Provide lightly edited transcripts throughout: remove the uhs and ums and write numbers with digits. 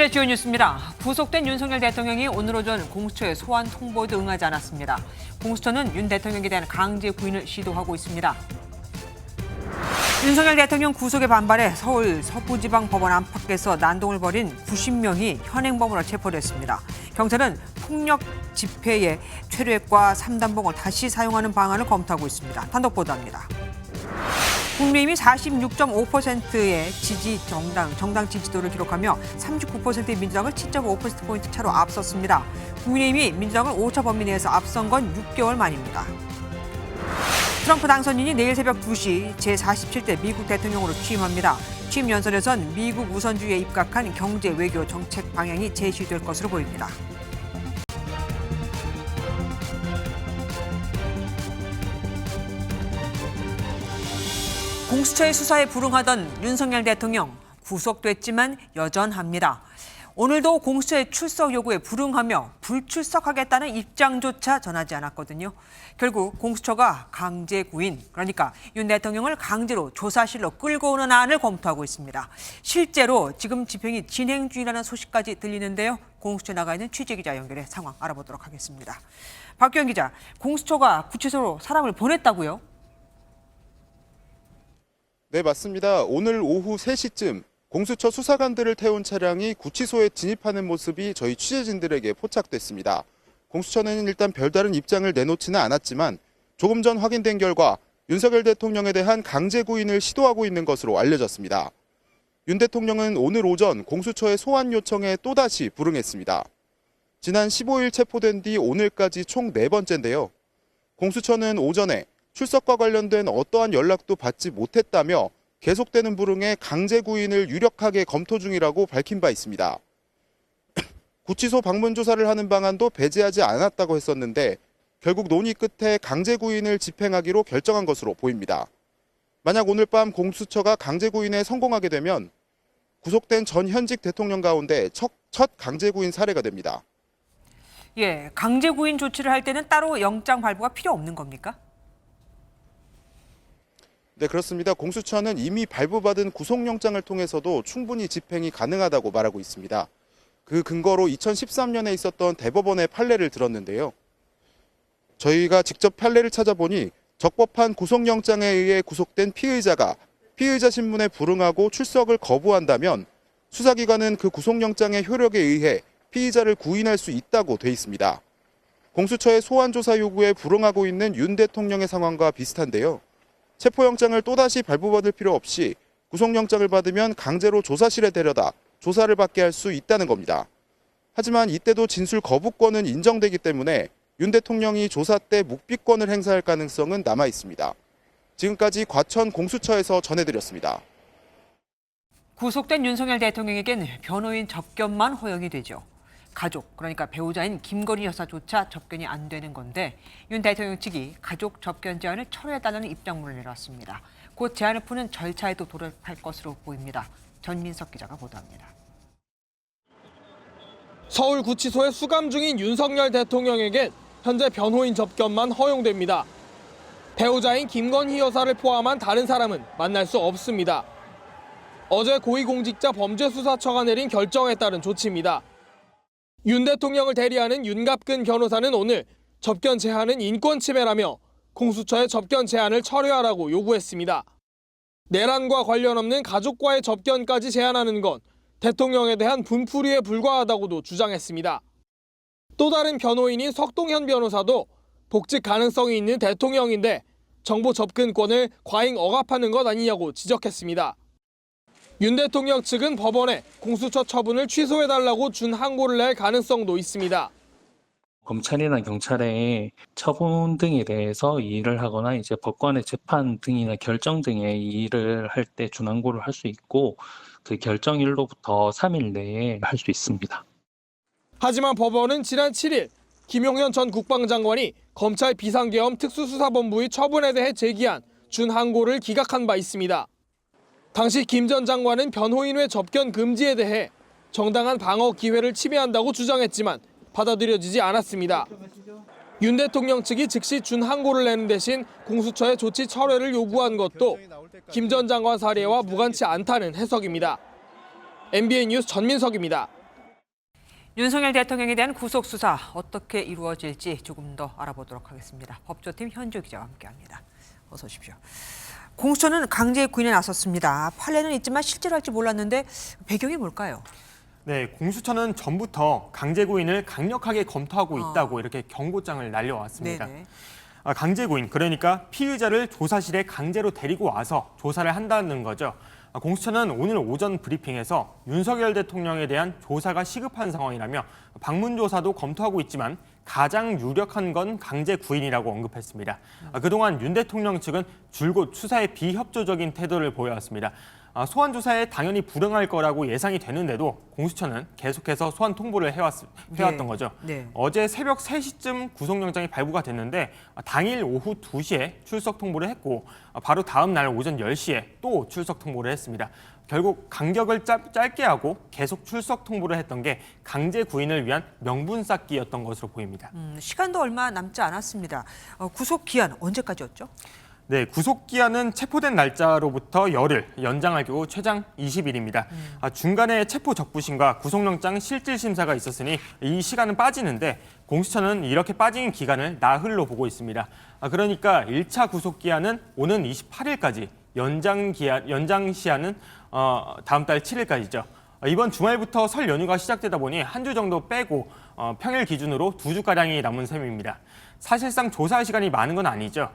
오늘의 주요 뉴스입니다. 구속된 윤석열 대통령이 오늘 오전 공수처의 소환 통보에도 응하지 않았습니다. 공수처는 윤 대통령에 대한 강제 구인을 시도하고 있습니다. 윤석열 대통령 구속에 반발해 서울 서부지방법원 안팎에서 난동을 벌인 90명이 현행범으로 체포됐습니다. 경찰은 폭력 집회에 최루액과 3단봉을 다시 사용하는 방안을 검토하고 있습니다. 단독 보도합니다. 국민의힘이 46.5%의 정당 지지도를 기록하며 39%의 민주당을 7.5%포인트 차로 앞섰습니다. 국민의힘이 민주당을 오차 범위 내에서 앞선 건 6개월 만입니다. 트럼프 당선인이 내일 새벽 2시 제47대 미국 대통령으로 취임합니다. 취임 연설에선 미국 우선주의에 입각한 경제 외교 정책 방향이 제시될 것으로 보입니다. 공수처의 수사에 불응하던 윤석열 대통령 구속됐지만 여전합니다. 오늘도 공수처의 출석 요구에 불응하며 불출석하겠다는 입장조차 전하지 않았거든요. 결국 공수처가 강제 구인, 그러니까 윤 대통령을 강제로 조사실로 끌고 오는 안을 검토하고 있습니다. 실제로 지금 집행이 진행 중이라는 소식까지 들리는데요. 공수처에 나가 있는 취재기자 연결해 상황 알아보도록 하겠습니다. 박규영 기자, 공수처가 구치소로 사람을 보냈다고요? 네, 맞습니다. 오늘 오후 3시쯤 공수처 수사관들을 태운 차량이 구치소에 진입하는 모습이 저희 취재진들에게 포착됐습니다. 공수처는 일단 별다른 입장을 내놓지는 않았지만 조금 전 확인된 결과 윤석열 대통령에 대한 강제 구인을 시도하고 있는 것으로 알려졌습니다. 윤 대통령은 오늘 오전 공수처의 소환 요청에 또다시 불응했습니다. 지난 15일 체포된 뒤 오늘까지 총 4번째인데요. 공수처는 오전에 출석과 관련된 어떠한 연락도 받지 못했다며 계속되는 불응에 강제 구인을 유력하게 검토 중이라고 밝힌 바 있습니다. 구치소 방문 조사를 하는 방안도 배제하지 않았다고 했었는데 결국 논의 끝에 강제 구인을 집행하기로 결정한 것으로 보입니다. 만약 오늘 밤 공수처가 강제 구인에 성공하게 되면 구속된 전 현직 대통령 가운데 첫 강제 구인 사례가 됩니다. 예, 강제 구인 조치를 할 때는 따로 영장 발부가 필요 없는 겁니까? 네, 그렇습니다. 공수처는 이미 발부받은 구속영장을 통해서도 충분히 집행이 가능하다고 말하고 있습니다. 그 근거로 2013년에 있었던 대법원의 판례를 들었는데요. 저희가 직접 판례를 찾아보니 적법한 구속영장에 의해 구속된 피의자가 피의자 신문에 불응하고 출석을 거부한다면 수사기관은 그 구속영장의 효력에 의해 피의자를 구인할 수 있다고 돼 있습니다. 공수처의 소환조사 요구에 불응하고 있는 윤 대통령의 상황과 비슷한데요. 체포영장을 또다시 발부받을 필요 없이 구속영장을 받으면 강제로 조사실에 데려다 조사를 받게 할 수 있다는 겁니다. 하지만 이때도 진술 거부권은 인정되기 때문에 윤 대통령이 조사 때 묵비권을 행사할 가능성은 남아 있습니다. 지금까지 과천 공수처에서 전해드렸습니다. 구속된 윤석열 대통령에겐 변호인 접견만 허용이 되죠. 가족, 그러니까 배우자인 김건희 여사조차 접견이 안 되는 건데 윤 대통령 측이 가족 접견 제한을 철회해달라는 입장문을 내놨습니다. 곧 제한을 푸는 절차에도 돌입할 것으로 보입니다. 전민석 기자가 보도합니다. 서울구치소에 수감 중인 윤석열 대통령에겐 현재 변호인 접견만 허용됩니다. 배우자인 김건희 여사를 포함한 다른 사람은 만날 수 없습니다. 어제 고위공직자 범죄수사처가 내린 결정에 따른 조치입니다. 윤 대통령을 대리하는 윤갑근 변호사는 오늘 접견 제한은 인권 침해라며 공수처의 접견 제한을 철회하라고 요구했습니다. 내란과 관련 없는 가족과의 접견까지 제한하는 건 대통령에 대한 분풀이에 불과하다고도 주장했습니다. 또 다른 변호인인 석동현 변호사도 복직 가능성이 있는 대통령인데 정보 접근권을 과잉 억압하는 것 아니냐고 지적했습니다. 윤 대통령 측은 법원에 공수처 처분을 취소해달라고 준 항고를 낼 가능성도 있습니다. 검찰이나 경찰의 처분 등에 대해서 이의를 하거나 이제 법관의 재판 등이나 결정 등의 이의를 할 때 준항고를 할 수 있고 그 결정일로부터 3일 내에 할 수 있습니다. 하지만 법원은 지난 7일 김용현 전 국방장관이 검찰 비상계엄 특수수사본부의 처분에 대해 제기한 준항고를 기각한 바 있습니다. 당시 김 전 장관은 변호인의 접견 금지에 대해 정당한 방어 기회를 침해한다고 주장했지만 받아들여지지 않았습니다. 윤 대통령 측이 즉시 준항고를 내는 대신 공수처의 조치 철회를 요구한 것도 김 전 장관 사례와 무관치 않다는 해석입니다. MBN 뉴스 전민석입니다. 윤석열 대통령에 대한 구속 수사 어떻게 이루어질지 조금 더 알아보도록 하겠습니다. 법조팀 현주 기자와 함께합니다. 어서 오십시오. 공수처는 강제 구인에 나섰습니다. 판례는 있지만 실제로 할지 몰랐는데 배경이 뭘까요? 네, 공수처는 전부터 강제구인을 강력하게 검토하고 있다고 이렇게 경고장을 날려왔습니다. 네네. 강제구인, 그러니까 피의자를 조사실에 강제로 데리고 와서 조사를 한다는 거죠. 공수처는 오늘 오전 브리핑에서 윤석열 대통령에 대한 조사가 시급한 상황이라며 방문 조사도 검토하고 있지만 가장 유력한 건 강제 구인이라고 언급했습니다. 그동안 윤 대통령 측은 줄곧 수사에 비협조적인 태도를 보여왔습니다. 소환 조사에 당연히 불응할 거라고 예상이 되는데도 공수처는 계속해서 소환 통보를 해왔던 거죠. 네. 어제 새벽 3시쯤 구속영장이 발부가 됐는데 당일 오후 2시에 출석 통보를 했고 바로 다음 날 오전 10시에 또 출석 통보를 했습니다. 결국 간격을 짧게 하고 계속 출석 통보를 했던 게 강제 구인을 위한 명분 쌓기였던 것으로 보입니다. 시간도 얼마 남지 않았습니다. 구속 기한 언제까지였죠? 네, 구속 기한은 체포된 날짜로부터 열흘 연장할 경우 최장 20일입니다. 중간에 체포 적부심과 구속영장 실질 심사가 있었으니 이 시간은 빠지는데 공수처는 이렇게 빠진 기간을 나흘로 보고 있습니다. 그러니까 1차 구속 기한은 오는 28일까지, 연장 시한은 다음 달 7일까지죠. 이번 주말부터 설 연휴가 시작되다 보니 한 주 정도 빼고 평일 기준으로 2주가량이 남은 셈입니다. 사실상 조사 시간이 많은 건 아니죠.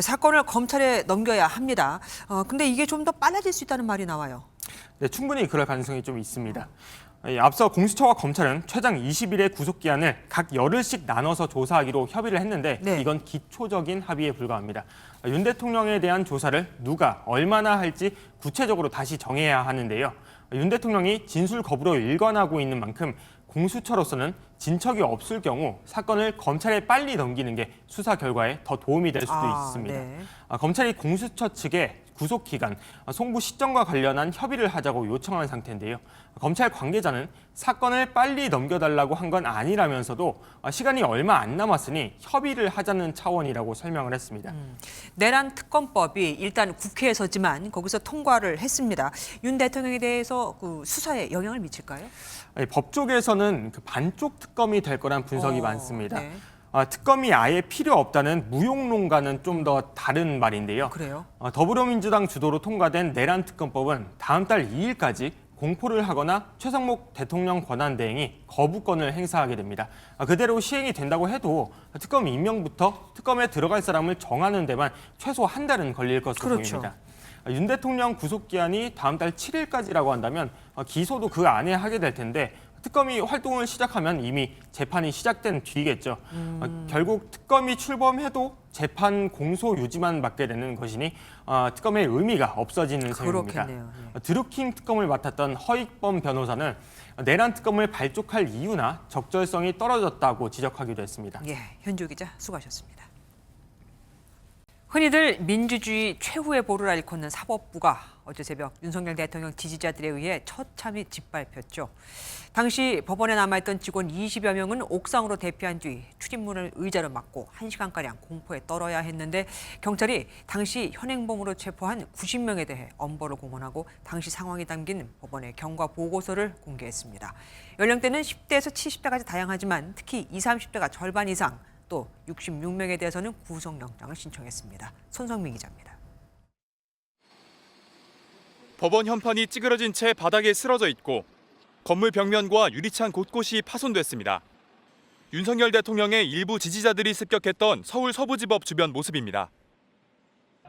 사건을 검찰에 넘겨야 합니다. 근데 이게 좀 더 빨라질 수 있다는 말이 나와요. 네, 충분히 그럴 가능성이 좀 있습니다. 앞서 공수처와 검찰은 최장 20일의 구속기한을 각 열흘씩 나눠서 조사하기로 협의를 했는데 네. 이건 기초적인 합의에 불과합니다. 윤 대통령에 대한 조사를 누가 얼마나 할지 구체적으로 다시 정해야 하는데요. 윤 대통령이 진술 거부로 일관하고 있는 만큼 공수처로서는 진척이 없을 경우 사건을 검찰에 빨리 넘기는 게 수사 결과에 더 도움이 될 수도 있습니다. 네. 검찰이 공수처 측에 구속 기간, 송부 시점과 관련한 협의를 하자고 요청한 상태인데요. 검찰 관계자는 사건을 빨리 넘겨달라고 한 건 아니라면서도 시간이 얼마 안 남았으니 협의를 하자는 차원이라고 설명을 했습니다. 내란 특검법이 일단 국회에서지만 거기서 통과를 했습니다. 윤 대통령에 대해서 그 수사에 영향을 미칠까요? 법조계에서는 그 반쪽 특검이 될 거란 분석이 많습니다. 네. 특검이 아예 필요 없다는 무용론과는 좀 더 다른 말인데요. 그래요? 더불어민주당 주도로 통과된 내란 특검법은 다음 달 2일까지 공포를 하거나 최상목 대통령 권한대행이 거부권을 행사하게 됩니다. 그대로 시행이 된다고 해도 특검 임명부터 특검에 들어갈 사람을 정하는 데만 최소 한 달은 걸릴 것으로 그렇죠. 보입니다. 윤 대통령 구속기한이 다음 달 7일까지라고 한다면 기소도 그 안에 하게 될 텐데 특검이 활동을 시작하면 이미 재판이 시작된 뒤겠죠. 결국 특검이 출범해도 재판 공소 유지만 받게 되는 것이니 특검의 의미가 없어지는 셈입니다. 그렇겠네요. 네. 드루킹 특검을 맡았던 허익범 변호사는 내란 특검을 발족할 이유나 적절성이 떨어졌다고 지적하기도 했습니다. 예, 현주 기자 수고하셨습니다. 흔히들 민주주의 최후의 보루라 일컫는 사법부가 어제 새벽 윤석열 대통령 지지자들에 의해 처참히 짓밟혔죠. 당시 법원에 남아있던 직원 20여 명은 옥상으로 대피한 뒤 출입문을 의자로 막고 1시간가량 공포에 떨어야 했는데 경찰이 당시 현행범으로 체포한 90명에 대해 엄벌을 공언하고 당시 상황이 담긴 법원의 경과 보고서를 공개했습니다. 연령대는 10대에서 70대까지 다양하지만 특히 20, 30대가 절반 이상 또 66명에 대해서는 구속영장을 신청했습니다. 손성민 기자입니다. 법원 현판이 찌그러진 채 바닥에 쓰러져 있고 건물 벽면과 유리창 곳곳이 파손됐습니다. 윤석열 대통령의 일부 지지자들이 습격했던 서울 서부지법 주변 모습입니다.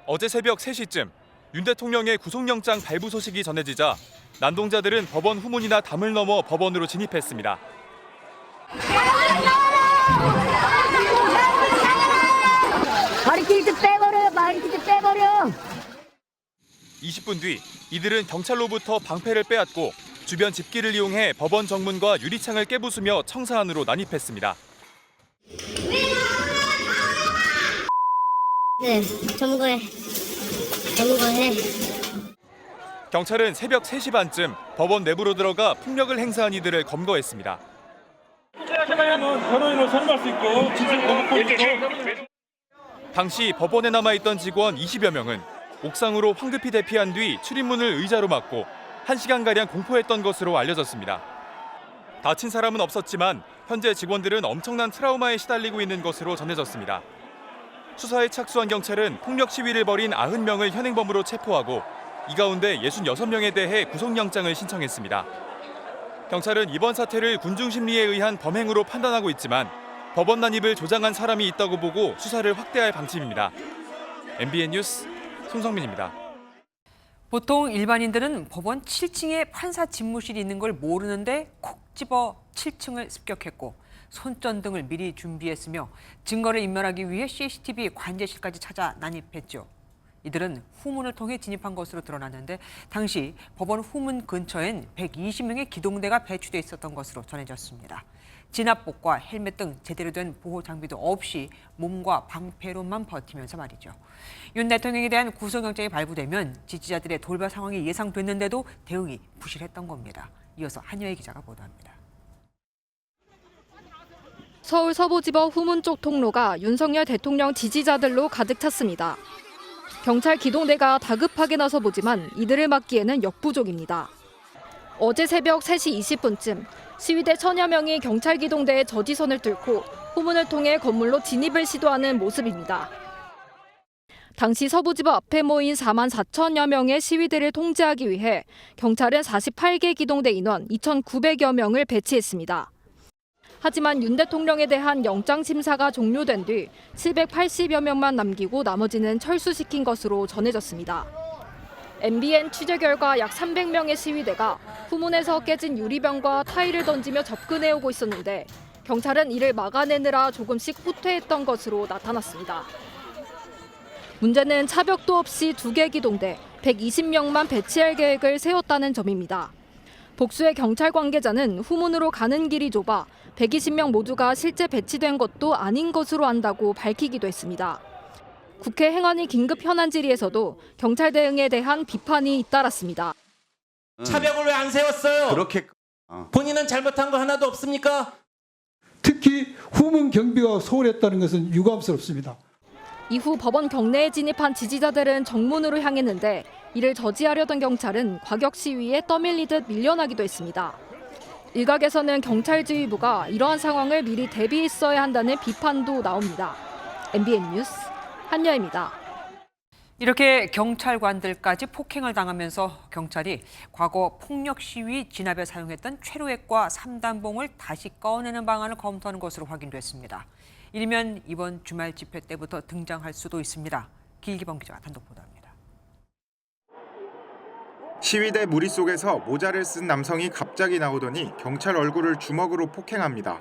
어제 새벽 3시쯤 윤 대통령의 구속영장 발부 소식이 전해지자 난동자들은 법원 후문이나 담을 넘어 법원으로 진입했습니다. 바리케이드 빼버려, 바리케이드 빼버려. 20분 뒤 이들은 경찰로부터 방패를 빼앗고 주변 집기를 이용해 법원 정문과 유리창을 깨부수며 청사 안으로 난입했습니다. 네, 점거해. 경찰은 새벽 3시 반쯤 법원 내부로 들어가 폭력을 행사한 이들을 검거했습니다. 변호인으로 선임할 수 있고 진술 거부권이 있고. 당시 법원에 남아있던 직원 20여 명은 옥상으로 황급히 대피한 뒤 출입문을 의자로 막고 1시간가량 공포했던 것으로 알려졌습니다. 다친 사람은 없었지만 현재 직원들은 엄청난 트라우마에 시달리고 있는 것으로 전해졌습니다. 수사에 착수한 경찰은 폭력 시위를 벌인 90명을 현행범으로 체포하고 이 가운데 66명에 대해 구속영장을 신청했습니다. 경찰은 이번 사태를 군중 심리에 의한 범행으로 판단하고 있지만 법원 난입을 조장한 사람이 있다고 보고 수사를 확대할 방침입니다. MBN 뉴스 손성민입니다. 보통 일반인들은 법원 7층에 판사 집무실이 있는 걸 모르는데 콕 집어 7층을 습격했고 손전등을 미리 준비했으며 증거를 인멸하기 위해 CCTV 관제실까지 찾아 난입했죠. 이들은 후문을 통해 진입한 것으로 드러났는데 당시 법원 후문 근처엔 120명의 기동대가 배치돼 있었던 것으로 전해졌습니다. 진압복과 헬멧 등 제대로 된 보호 장비도 없이 몸과 방패로만 버티면서 말이죠. 윤 대통령에 대한 구속영장이 발부되면 지지자들의 돌발 상황이 예상됐는데도 대응이 부실했던 겁니다. 이어서 한여희 기자가 보도합니다. 서울 서부지법 후문 쪽 통로가 윤석열 대통령 지지자들로 가득 찼습니다. 경찰 기동대가 다급하게 나서보지만 이들을 막기에는 역부족입니다. 어제 새벽 3시 20분쯤 시위대 1000여 명이 경찰 기동대의 저지선을 뚫고 후문을 통해 건물로 진입을 시도하는 모습입니다. 당시 서부지법 앞에 모인 4만 4천여 명의 시위대를 통제하기 위해 경찰은 48개 기동대 인원 2,900여 명을 배치했습니다. 하지만 윤 대통령에 대한 영장 심사가 종료된 뒤 780여 명만 남기고 나머지는 철수시킨 것으로 전해졌습니다. MBN 취재 결과 약 300명의 시위대가 후문에서 깨진 유리병과 타일을 던지며 접근해오고 있었는데 경찰은 이를 막아내느라 조금씩 후퇴했던 것으로 나타났습니다. 문제는 차벽도 없이 2개 기동대 120명만 배치할 계획을 세웠다는 점입니다. 복수의 경찰 관계자는 후문으로 가는 길이 좁아 120명 모두가 실제 배치된 것도 아닌 것으로 안다고 밝히기도 했습니다. 국회 행안위 긴급 현안 질의에서도 경찰 대응에 대한 비판이 잇따랐습니다. 차벽을 왜 안 세웠어요? 그렇게 본인은 잘못한 거 하나도 없습니까? 특히 후문 경비가 소홀했다는 것은 유감스럽습니다. 이후 법원 경내에 진입한 지지자들은 정문으로 향했는데 이를 저지하려던 경찰은 과격 시위에 떠밀리듯 밀려나기도 했습니다. 일각에서는 경찰 지휘부가 이러한 상황을 미리 대비했어야 한다는 비판도 나옵니다. MBN 뉴스 한여입니다. 이렇게 경찰관들까지 폭행을 당하면서 경찰이 과거 폭력 시위 진압에 사용했던 최루액과 3단봉을 다시 꺼내는 방안을 검토하는 것으로 확인됐습니다. 이르면 이번 주말 집회 때부터 등장할 수도 있습니다. 길기범 기자가 단독 보도합니다. 시위대 무리 속에서 모자를 쓴 남성이 갑자기 나오더니 경찰 얼굴을 주먹으로 폭행합니다.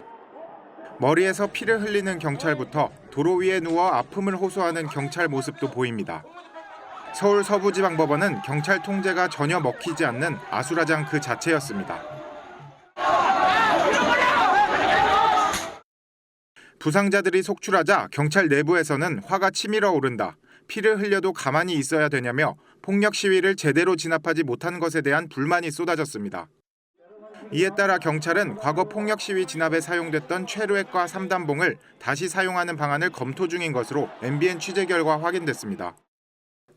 머리에서 피를 흘리는 경찰부터 도로 위에 누워 아픔을 호소하는 경찰 모습도 보입니다. 서울 서부지방법원은 경찰 통제가 전혀 먹히지 않는 아수라장 그 자체였습니다. 부상자들이 속출하자 경찰 내부에서는 화가 치밀어 오른다. 피를 흘려도 가만히 있어야 되냐며 폭력 시위를 제대로 진압하지 못한 것에 대한 불만이 쏟아졌습니다. 이에 따라 경찰은 과거 폭력 시위 진압에 사용됐던 최루액과 3단봉을 다시 사용하는 방안을 검토 중인 것으로 MBN 취재 결과 확인됐습니다.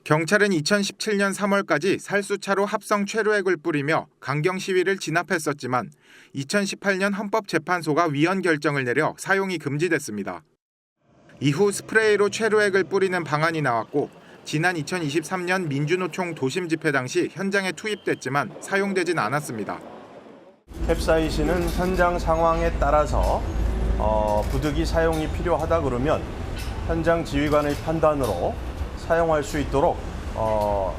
경찰은 2017년 3월까지 살수차로 합성 최루액을 뿌리며 강경 시위를 진압했었지만 2018년 헌법재판소가 위헌 결정을 내려 사용이 금지됐습니다. 이후 스프레이로 최루액을 뿌리는 방안이 나왔고 지난 2023년 민주노총 도심 집회 당시 현장에 투입됐지만 사용되진 않았습니다. 캡사이신은 현장 상황에 따라서 부득이 사용이 필요하다 그러면 현장 지휘관의 판단으로 사용할 수 있도록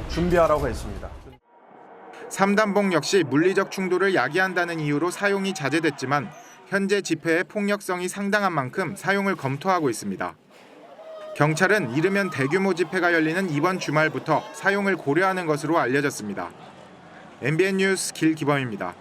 준비하라고 했습니다. 3단봉 역시 물리적 충돌을 야기한다는 이유로 사용이 자제됐지만 현재 집회의 폭력성이 상당한 만큼 사용을 검토하고 있습니다. 경찰은 이르면 대규모 집회가 열리는 이번 주말부터 사용을 고려하는 것으로 알려졌습니다. MBN 뉴스 길기범입니다.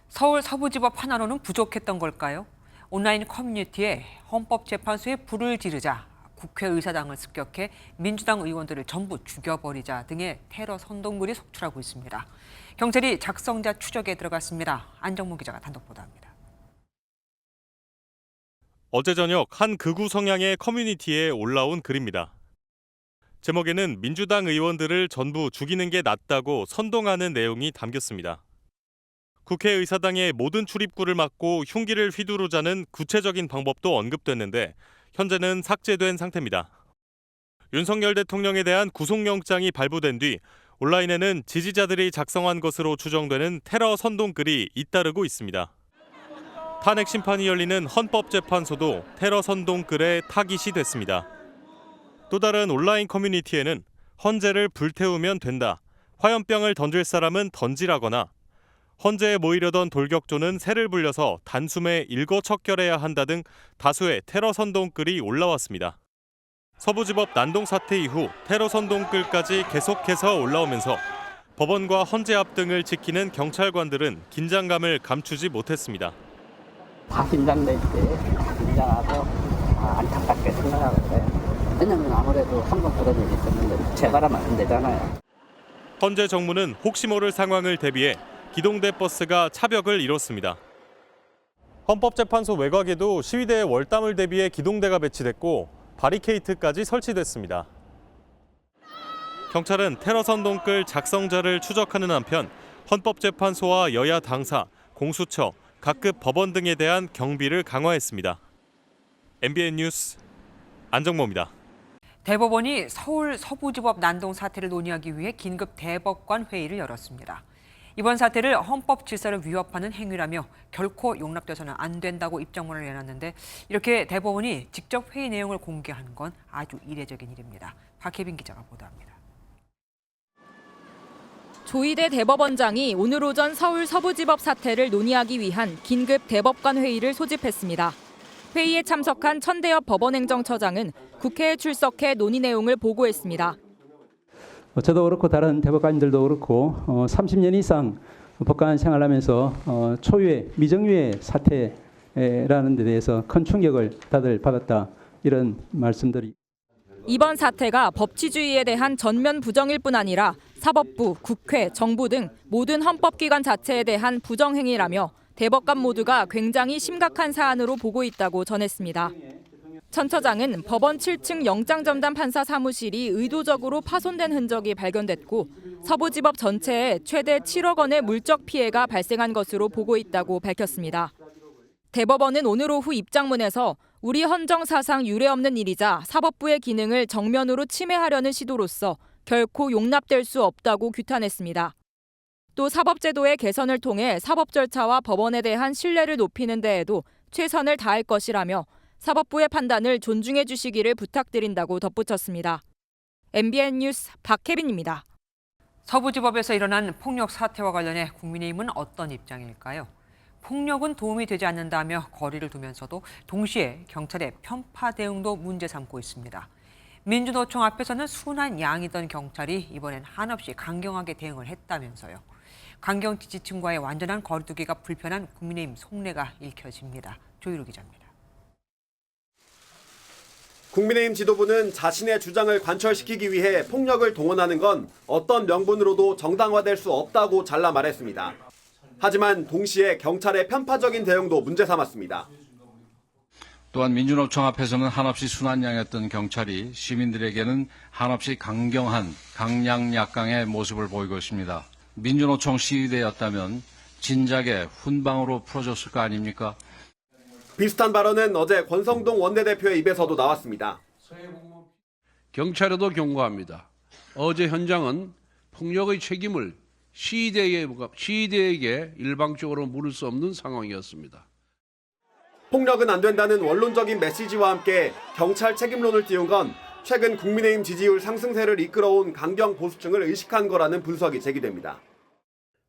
서울 서부지법 하나로는 부족했던 걸까요? 온라인 커뮤니티에 헌법재판소에 불을 지르자 국회의사당을 습격해 민주당 의원들을 전부 죽여버리자 등의 테러 선동글이 속출하고 있습니다. 경찰이 작성자 추적에 들어갔습니다. 안정모 기자가 단독 보도합니다. 어제 저녁 한 극우 성향의 커뮤니티에 올라온 글입니다. 제목에는 민주당 의원들을 전부 죽이는 게 낫다고 선동하는 내용이 담겼습니다. 국회의사당의 모든 출입구를 막고 흉기를 휘두르자는 구체적인 방법도 언급됐는데 현재는 삭제된 상태입니다. 윤석열 대통령에 대한 구속영장이 발부된 뒤 온라인에는 지지자들이 작성한 것으로 추정되는 테러 선동글이 잇따르고 있습니다. 탄핵 심판이 열리는 헌법재판소도 테러 선동글에 타깃이 됐습니다. 또 다른 온라인 커뮤니티에는 헌재를 불태우면 된다, 화염병을 던질 사람은 던지라거나 헌재에 모이려던 돌격조는 새를 불려서 단숨에 일거척결해야 한다 등 다수의 테러 선동글이 올라왔습니다. 서부지법 난동 사태 이후 테러 선동글까지 계속해서 올라오면서 법원과 헌재 앞 등을 지키는 경찰관들은 긴장감을 감추지 못했습니다. 다 긴장될 때 긴장하고 안타깝게 생각하는데, 왜냐면 아무래도 한번 그런 일이 있었는데 재발하면 안 되잖아요. 헌재 정무는 혹시 모를 상황을 대비해 기동대 버스가 차벽을 이뤘습니다. 헌법재판소 외곽에도 시위대의 월담을 대비해 기동대가 배치됐고 바리케이트까지 설치됐습니다. 경찰은 테러 선동글 작성자를 추적하는 한편 헌법재판소와 여야 당사, 공수처, 각급 법원 등에 대한 경비를 강화했습니다. MBN 뉴스 안정모입니다. 대법원이 서울 서부지법 난동 사태를 논의하기 위해 긴급 대법관 회의를 열었습니다. 이번 사태를 헌법 질서를 위협하는 행위라며 결코 용납돼서는 안 된다고 입장문을 내놨는데, 이렇게 대법원이 직접 회의 내용을 공개하는 건 아주 이례적인 일입니다. 박혜빈 기자가 보도합니다. 조희대 대법원장이 오늘 오전 서울 서부지법 사태를 논의하기 위한 긴급 대법관 회의를 소집했습니다. 회의에 참석한 천대엽 법원행정처장은 국회에 출석해 논의 내용을 보고했습니다. 저도 그렇고 다른 대법관들도 그렇고 30년 이상 법관 생활하면서 초유의 미정유의 사태라는 데 대해서 큰 충격을 다들 받았다, 이런 말씀들이. 이번 사태가 법치주의에 대한 전면 부정일 뿐 아니라 사법부, 국회, 정부 등 모든 헌법기관 자체에 대한 부정행위라며 대법관 모두가 굉장히 심각한 사안으로 보고 있다고 전했습니다. 천 처장은 법원 7층 영장전담 판사 사무실이 의도적으로 파손된 흔적이 발견됐고 서부지법 전체에 최대 7억 원의 물적 피해가 발생한 것으로 보고 있다고 밝혔습니다. 대법원은 오늘 오후 입장문에서 우리 헌정 사상 유례없는 일이자 사법부의 기능을 정면으로 침해하려는 시도로서 결코 용납될 수 없다고 규탄했습니다. 또 사법제도의 개선을 통해 사법 절차와 법원에 대한 신뢰를 높이는 데에도 최선을 다할 것이라며 사법부의 판단을 존중해 주시기를 부탁드린다고 덧붙였습니다. MBN 뉴스 박혜빈입니다. 서부지법에서 일어난 폭력 사태와 관련해 국민의힘은 어떤 입장일까요? 폭력은 도움이 되지 않는다며 거리를 두면서도 동시에 경찰의 편파 대응도 문제 삼고 있습니다. 민주노총 앞에서는 순한 양이던 경찰이 이번엔 한없이 강경하게 대응을 했다면서요. 강경 지지층과의 완전한 거리두기가 불편한 국민의힘 속내가 읽혀집니다. 조유로 기자입니다. 국민의힘 지도부는 자신의 주장을 관철시키기 위해 폭력을 동원하는 건 어떤 명분으로도 정당화될 수 없다고 잘라 말했습니다. 하지만 동시에 경찰의 편파적인 대응도 문제 삼았습니다. 또한 민주노총 앞에서는 한없이 순한 양이었던 경찰이 시민들에게는 한없이 강경한 강약약강의 모습을 보이고 있습니다. 민주노총 시위대였다면 진작에 훈방으로 풀어줬을 거 아닙니까? 비슷한 발언은 어제 권성동 원내대표의 입에서도 나왔습니다. 경찰에도 경고합니다. 어제 현장은 폭력의 책임을 시위대에게 일방적으로 물을 수 없는 상황이었습니다. 폭력은 안 된다는 원론적인 메시지와 함께 경찰 책임론을 띄운 건 최근 국민의힘 지지율 상승세를 이끌어온 강경 보수층을 의식한 거라는 분석이 제기됩니다.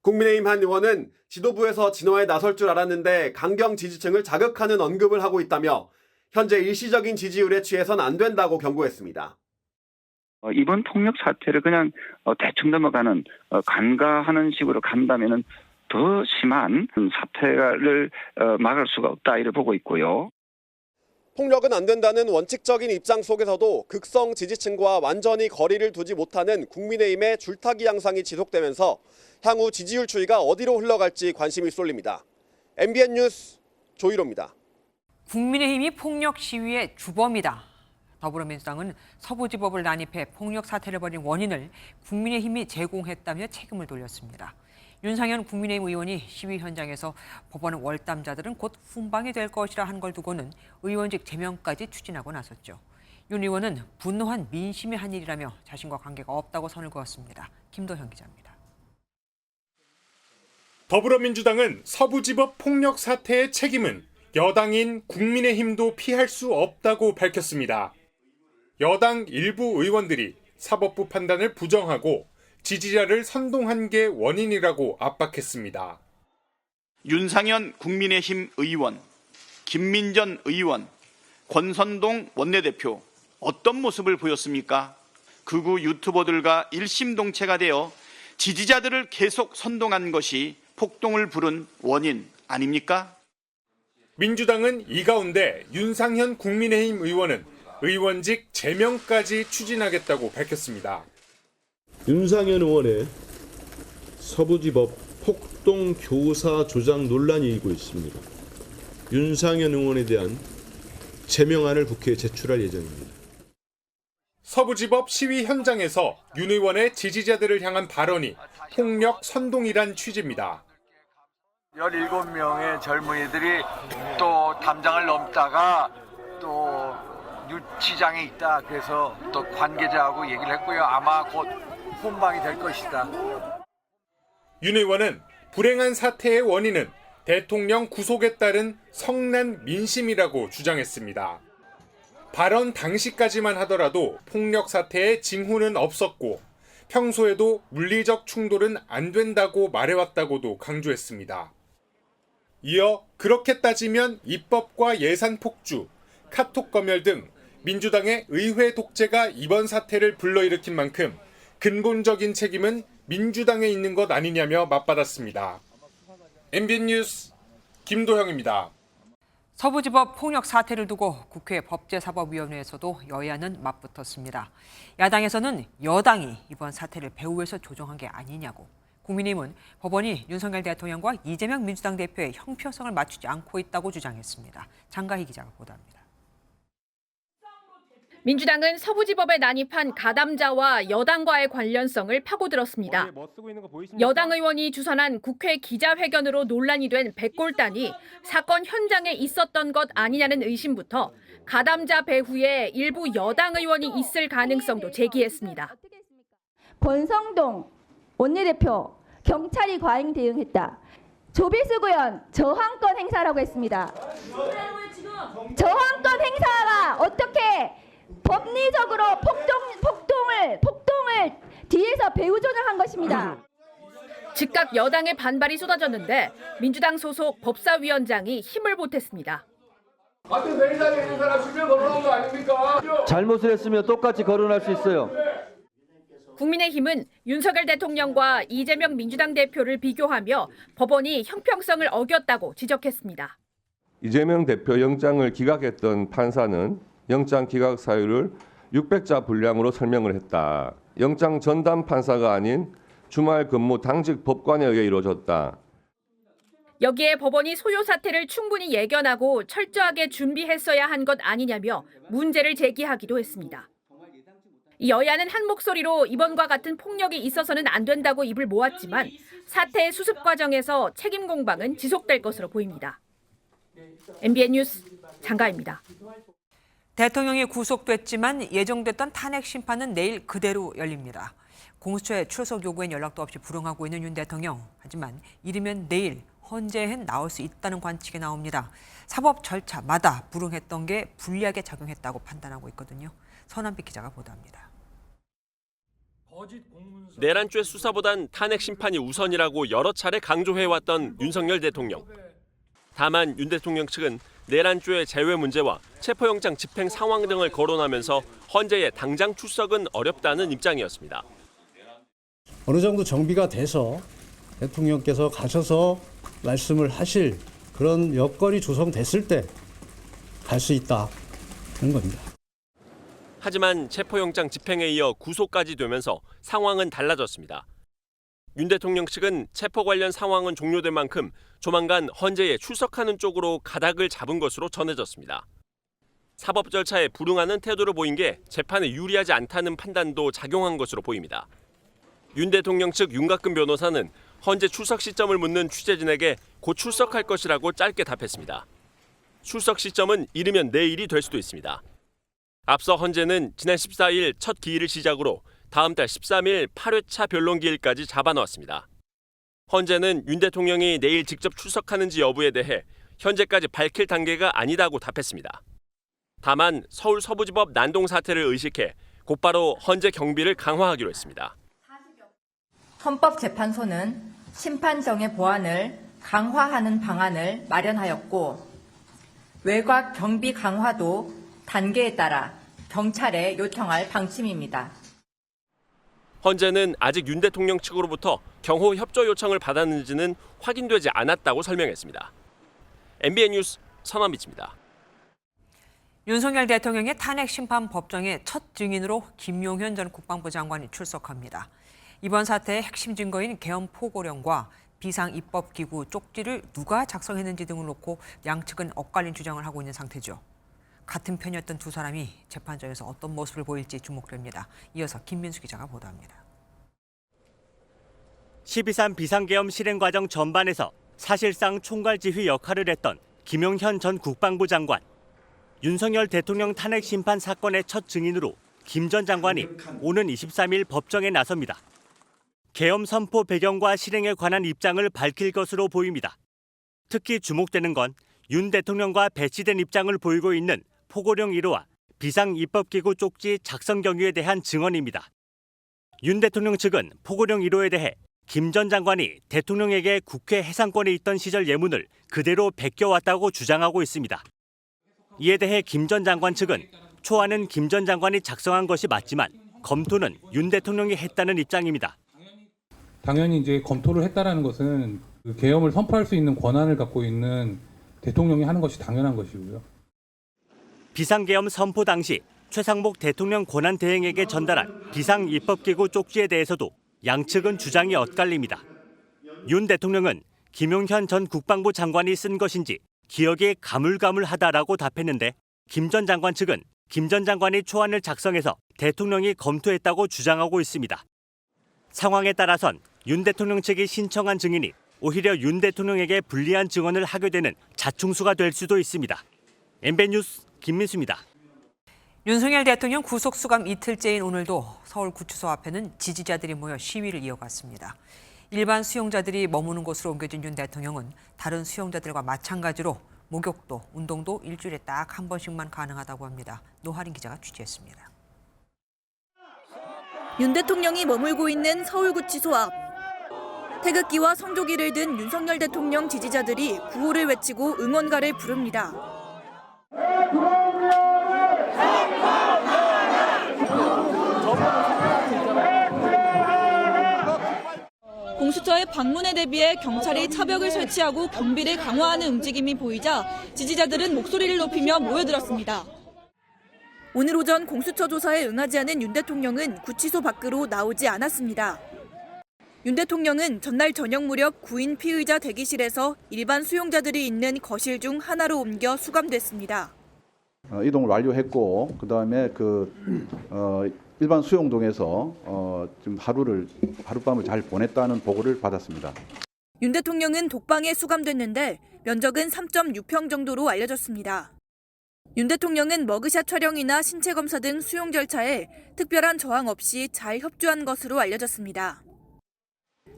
국민의힘 한 의원은 지도부에서 진화에 나설 줄 알았는데 강경 지지층을 자극하는 언급을 하고 있다며 현재 일시적인 지지율에 취해선 안 된다고 경고했습니다. 이번 폭력 사태를 그냥 대충 넘어가는 간과하는 식으로 간다면은 더 심한 사태를 막을 수가 없다 이를 보고 있고요. 폭력은 안 된다는 원칙적인 입장 속에서도 극성 지지층과 완전히 거리를 두지 못하는 국민의힘의 줄타기 양상이 지속되면서 향후 지지율 추이가 어디로 흘러갈지 관심이 쏠립니다. MBN 뉴스 조희로입니다. 국민의힘이 폭력 시위의 주범이다. 더불어민주당은 서부지법을 난입해 폭력 사태를 벌인 원인을 국민의힘이 제공했다며 책임을 돌렸습니다. 윤상현 국민의힘 의원이 시위 현장에서 법원 월담자들은 곧 훈방이 될 것이라 한 걸 두고는 의원직 제명까지 추진하고 나섰죠. 윤 의원은 분노한 민심이 한 일이라며 자신과 관계가 없다고 선을 그었습니다. 김도현 기자입니다. 더불어민주당은 서부지법 폭력 사태의 책임은 여당인 국민의힘도 피할 수 없다고 밝혔습니다. 여당 일부 의원들이 사법부 판단을 부정하고 지지자를 선동한 게 원인이라고 압박했습니다. 윤상현 국민의힘 의원, 김민전 의원, 권선동 원내대표 어떤 모습을 보였습니까? 극우 유튜버들과 일심동체가 되어 지지자들을 계속 선동한 것이 폭동을 부른 원인 아닙니까? 민주당은 이 가운데 윤상현 국민의힘 의원은 의원직 제명까지 추진하겠다고 밝혔습니다. 윤상현 의원의 서부지법 폭동 교사 조작 논란이 일고 있습니다. 윤상현 의원에 대한 제명안을 국회에 제출할 예정입니다. 서부지법 시위 현장에서 윤 의원의 지지자들을 향한 발언이 폭력 선동이란 취지입니다. 17명의 젊은이들이 또 담장을 넘다가 또 유치장에 있다. 그래서 또 관계자하고 얘기를 했고요. 아마 곧 훈방이 될 것이다. 윤 의원은 불행한 사태의 원인은 대통령 구속에 따른 성난 민심이라고 주장했습니다. 발언 당시까지만 하더라도 폭력 사태의 징후는 없었고 평소에도 물리적 충돌은 안 된다고 말해왔다고도 강조했습니다. 이어 그렇게 따지면 입법과 예산 폭주, 카톡 검열 등 민주당의 의회 독재가 이번 사태를 불러일으킨 만큼 근본적인 책임은 민주당에 있는 것 아니냐며 맞받았습니다. MBN 뉴스 김도형입니다. 서부지법 폭력 사태를 두고 국회 법제사법위원회에서도 여야는 맞붙었습니다. 야당에서는 여당이 이번 사태를 배후에서 조종한 게 아니냐고, 국민의힘은 법원이 윤석열 대통령과 이재명 민주당 대표의 형평성을 맞추지 않고 있다고 주장했습니다. 장가희 기자가 보도합니다. 민주당은 서부지법에 난입한 가담자와 여당과의 관련성을 파고들었습니다. 여당 의원이 주선한 국회 기자회견으로 논란이 된 백골단이 사건 현장에 있었던 것 아니냐는 의심부터 가담자 배후에 일부 여당 의원이 있을 가능성도 제기했습니다. 권성동 원내대표, 경찰이 과잉 대응했다. 조비수 의원 저항권 행사라고 했습니다. 저항권 행사가 어떻게 법리적으로 폭동을 뒤에서 배후 조정한 것입니다. 즉각 여당의 반발이 쏟아졌는데 민주당 소속 법사위원장이 힘을 보탰습니다. 같은 회의장에 있는 사람 실명 거론한 거 아닙니까? 잘못을 했으면 똑같이 거론할 수 있어요. 국민의힘은 윤석열 대통령과 이재명 민주당 대표를 비교하며 법원이 형평성을 어겼다고 지적했습니다. 이재명 대표 영장을 기각했던 판사는 영장 기각 사유를 600자 분량으로 설명을 했다. 영장 전담 판사가 아닌 주말 근무 당직 법관에 의해 이루어졌다. 여기에 법원이 소요 사태를 충분히 예견하고 철저하게 준비했어야 한 것 아니냐며 문제를 제기하기도 했습니다. 여야는 한 목소리로 이번과 같은 폭력이 있어서는 안 된다고 입을 모았지만 사태의 수습 과정에서 책임 공방은 지속될 것으로 보입니다. MBN 뉴스 장가입니다. 대통령이 구속됐지만 예정됐던 탄핵 심판은 내일 그대로 열립니다. 공수처의 출석 요구엔 연락도 없이 불응하고 있는 윤 대통령. 하지만 이르면 내일 헌재엔 나올 수 있다는 관측이 나옵니다. 사법 절차마다 불응했던 게 불리하게 작용했다고 판단하고 있거든요. 서남빛 기자가 보도합니다. 내란죄 수사보단 탄핵 심판이 우선이라고 여러 차례 강조해왔던 윤석열 대통령. 다만 윤 대통령 측은 내란죄 제외 문제와 체포영장 집행 상황 등을 거론하면서 헌재에 당장 출석은 어렵다는 입장이었습니다. 어느 정도 정비가 돼서 대통령께서 가셔서 말씀을 하실 그런 여건이 조성됐을 때 갈 수 있다는 겁니다. 하지만 체포영장 집행에 이어 구속까지 되면서 상황은 달라졌습니다. 윤 대통령 측은 체포 관련 상황은 종료된 만큼 조만간 헌재에 출석하는 쪽으로 가닥을 잡은 것으로 전해졌습니다. 사법 절차에 불응하는 태도를 보인 게 재판에 유리하지 않다는 판단도 작용한 것으로 보입니다. 윤 대통령 측 윤곽근 변호사는 헌재 출석 시점을 묻는 취재진에게 곧 출석할 것이라고 짧게 답했습니다. 출석 시점은 이르면 내일이 될 수도 있습니다. 앞서 헌재는 지난 14일 첫 기일을 시작으로 다음 달 13일 8회차 변론기일까지 잡아놓았습니다. 헌재는 윤 대통령이 내일 직접 출석하는지 여부에 대해 현재까지 밝힐 단계가 아니다고 답했습니다. 다만 서울 서부지법 난동 사태를 의식해 곧바로 헌재 경비를 강화하기로 했습니다. 헌법재판소는 심판정의 보안을 강화하는 방안을 마련하였고 외곽 경비 강화도 단계에 따라 경찰에 요청할 방침입니다. 헌재는 아직 윤 대통령 측으로부터 경호 협조 요청을 받았는지는 확인되지 않았다고 설명했습니다. MBN 뉴스 선원미치입니다. 윤석열 대통령의 탄핵 심판 법정의 첫 증인으로 김용현 전 국방부 장관이 출석합니다. 이번 사태의 핵심 증거인 계엄 포고령과 비상입법기구 쪽지를 누가 작성했는지 등을 놓고 양측은 엇갈린 주장을 하고 있는 상태죠. 같은 편이었던 두 사람이 재판장에서 어떤 모습을 보일지 주목됩니다. 이어서 김민수 기자가 보도합니다. 12.3 비상계엄 실행 과정 전반에서 사실상 총괄지휘 역할을 했던 김용현 전 국방부 장관. 윤석열 대통령 탄핵 심판 사건의 첫 증인으로 김 전 장관이 오는 23일 법정에 나섭니다. 계엄 선포 배경과 실행에 관한 입장을 밝힐 것으로 보입니다. 특히 주목되는 건 윤 대통령과 배치된 입장을 보이고 있는 포고령 1호와 비상입법기구 쪽지 작성 경위에 대한 증언입니다. 윤 대통령 측은 포고령 1호에 대해 김 전 장관이 대통령에게 국회 해상권에 있던 시절 예문을 그대로 베껴왔다고 주장하고 있습니다. 이에 대해 김 전 장관 측은 초안은 김 전 장관이 작성한 것이 맞지만 검토는 윤 대통령이 했다는 입장입니다. 당연히 이제 검토를 했다라는 것은 그 계엄을 선포할 수 있는 권한을 갖고 있는 대통령이 하는 것이 당연한 것이고요. 비상계엄 선포 당시 최상목 대통령 권한대행에게 전달한 비상입법기구 쪽지에 대해서도 양측은 주장이 엇갈립니다. 윤 대통령은 김용현 전 국방부 장관이 쓴 것인지 기억이 가물가물하다라고 답했는데 김 전 장관 측은 김 전 장관이 초안을 작성해서 대통령이 검토했다고 주장하고 있습니다. 상황에 따라선 윤 대통령 측이 신청한 증인이 오히려 윤 대통령에게 불리한 증언을 하게 되는 자충수가 될 수도 있습니다. MBN 뉴스 김민수입니다. 윤석열 대통령 구속수감 이틀째인 오늘도 서울구치소 앞에는 지지자들이 모여 시위를 이어갔습니다. 일반 수용자들이 머무는 곳으로 옮겨진 윤 대통령은 다른 수용자들과 마찬가지로 목욕도 운동도 일주일에 딱 한 번씩만 가능하다고 합니다. 노하린 기자가 취재했습니다. 윤 대통령이 머물고 있는 서울구치소 앞. 태극기와 성조기를 든 윤석열 대통령 지지자들이 구호를 외치고 응원가를 부릅니다. 공수처의 방문에 대비해 경찰이 차벽을 설치하고 경비를 강화하는 움직임이 보이자 지지자들은 목소리를 높이며 모여들었습니다. 오늘 오전 공수처 조사에 응하지 않은 윤 대통령은 구치소 밖으로 나오지 않았습니다. 윤 대통령은 전날 저녁 무렵 구인 피의자 대기실에서 일반 수용자들이 있는 거실 중 하나로 옮겨 수감됐습니다. 이동을 완료했고 그다음에 일반 수용동에서 지금 하룻밤을 잘 보냈다는 보고를 받았습니다. 윤 대통령은 독방에 수감됐는데 면적은 3.6평 정도로 알려졌습니다. 윤 대통령은 머그샷 촬영이나 신체 검사 등 수용 절차에 특별한 저항 없이 잘 협조한 것으로 알려졌습니다.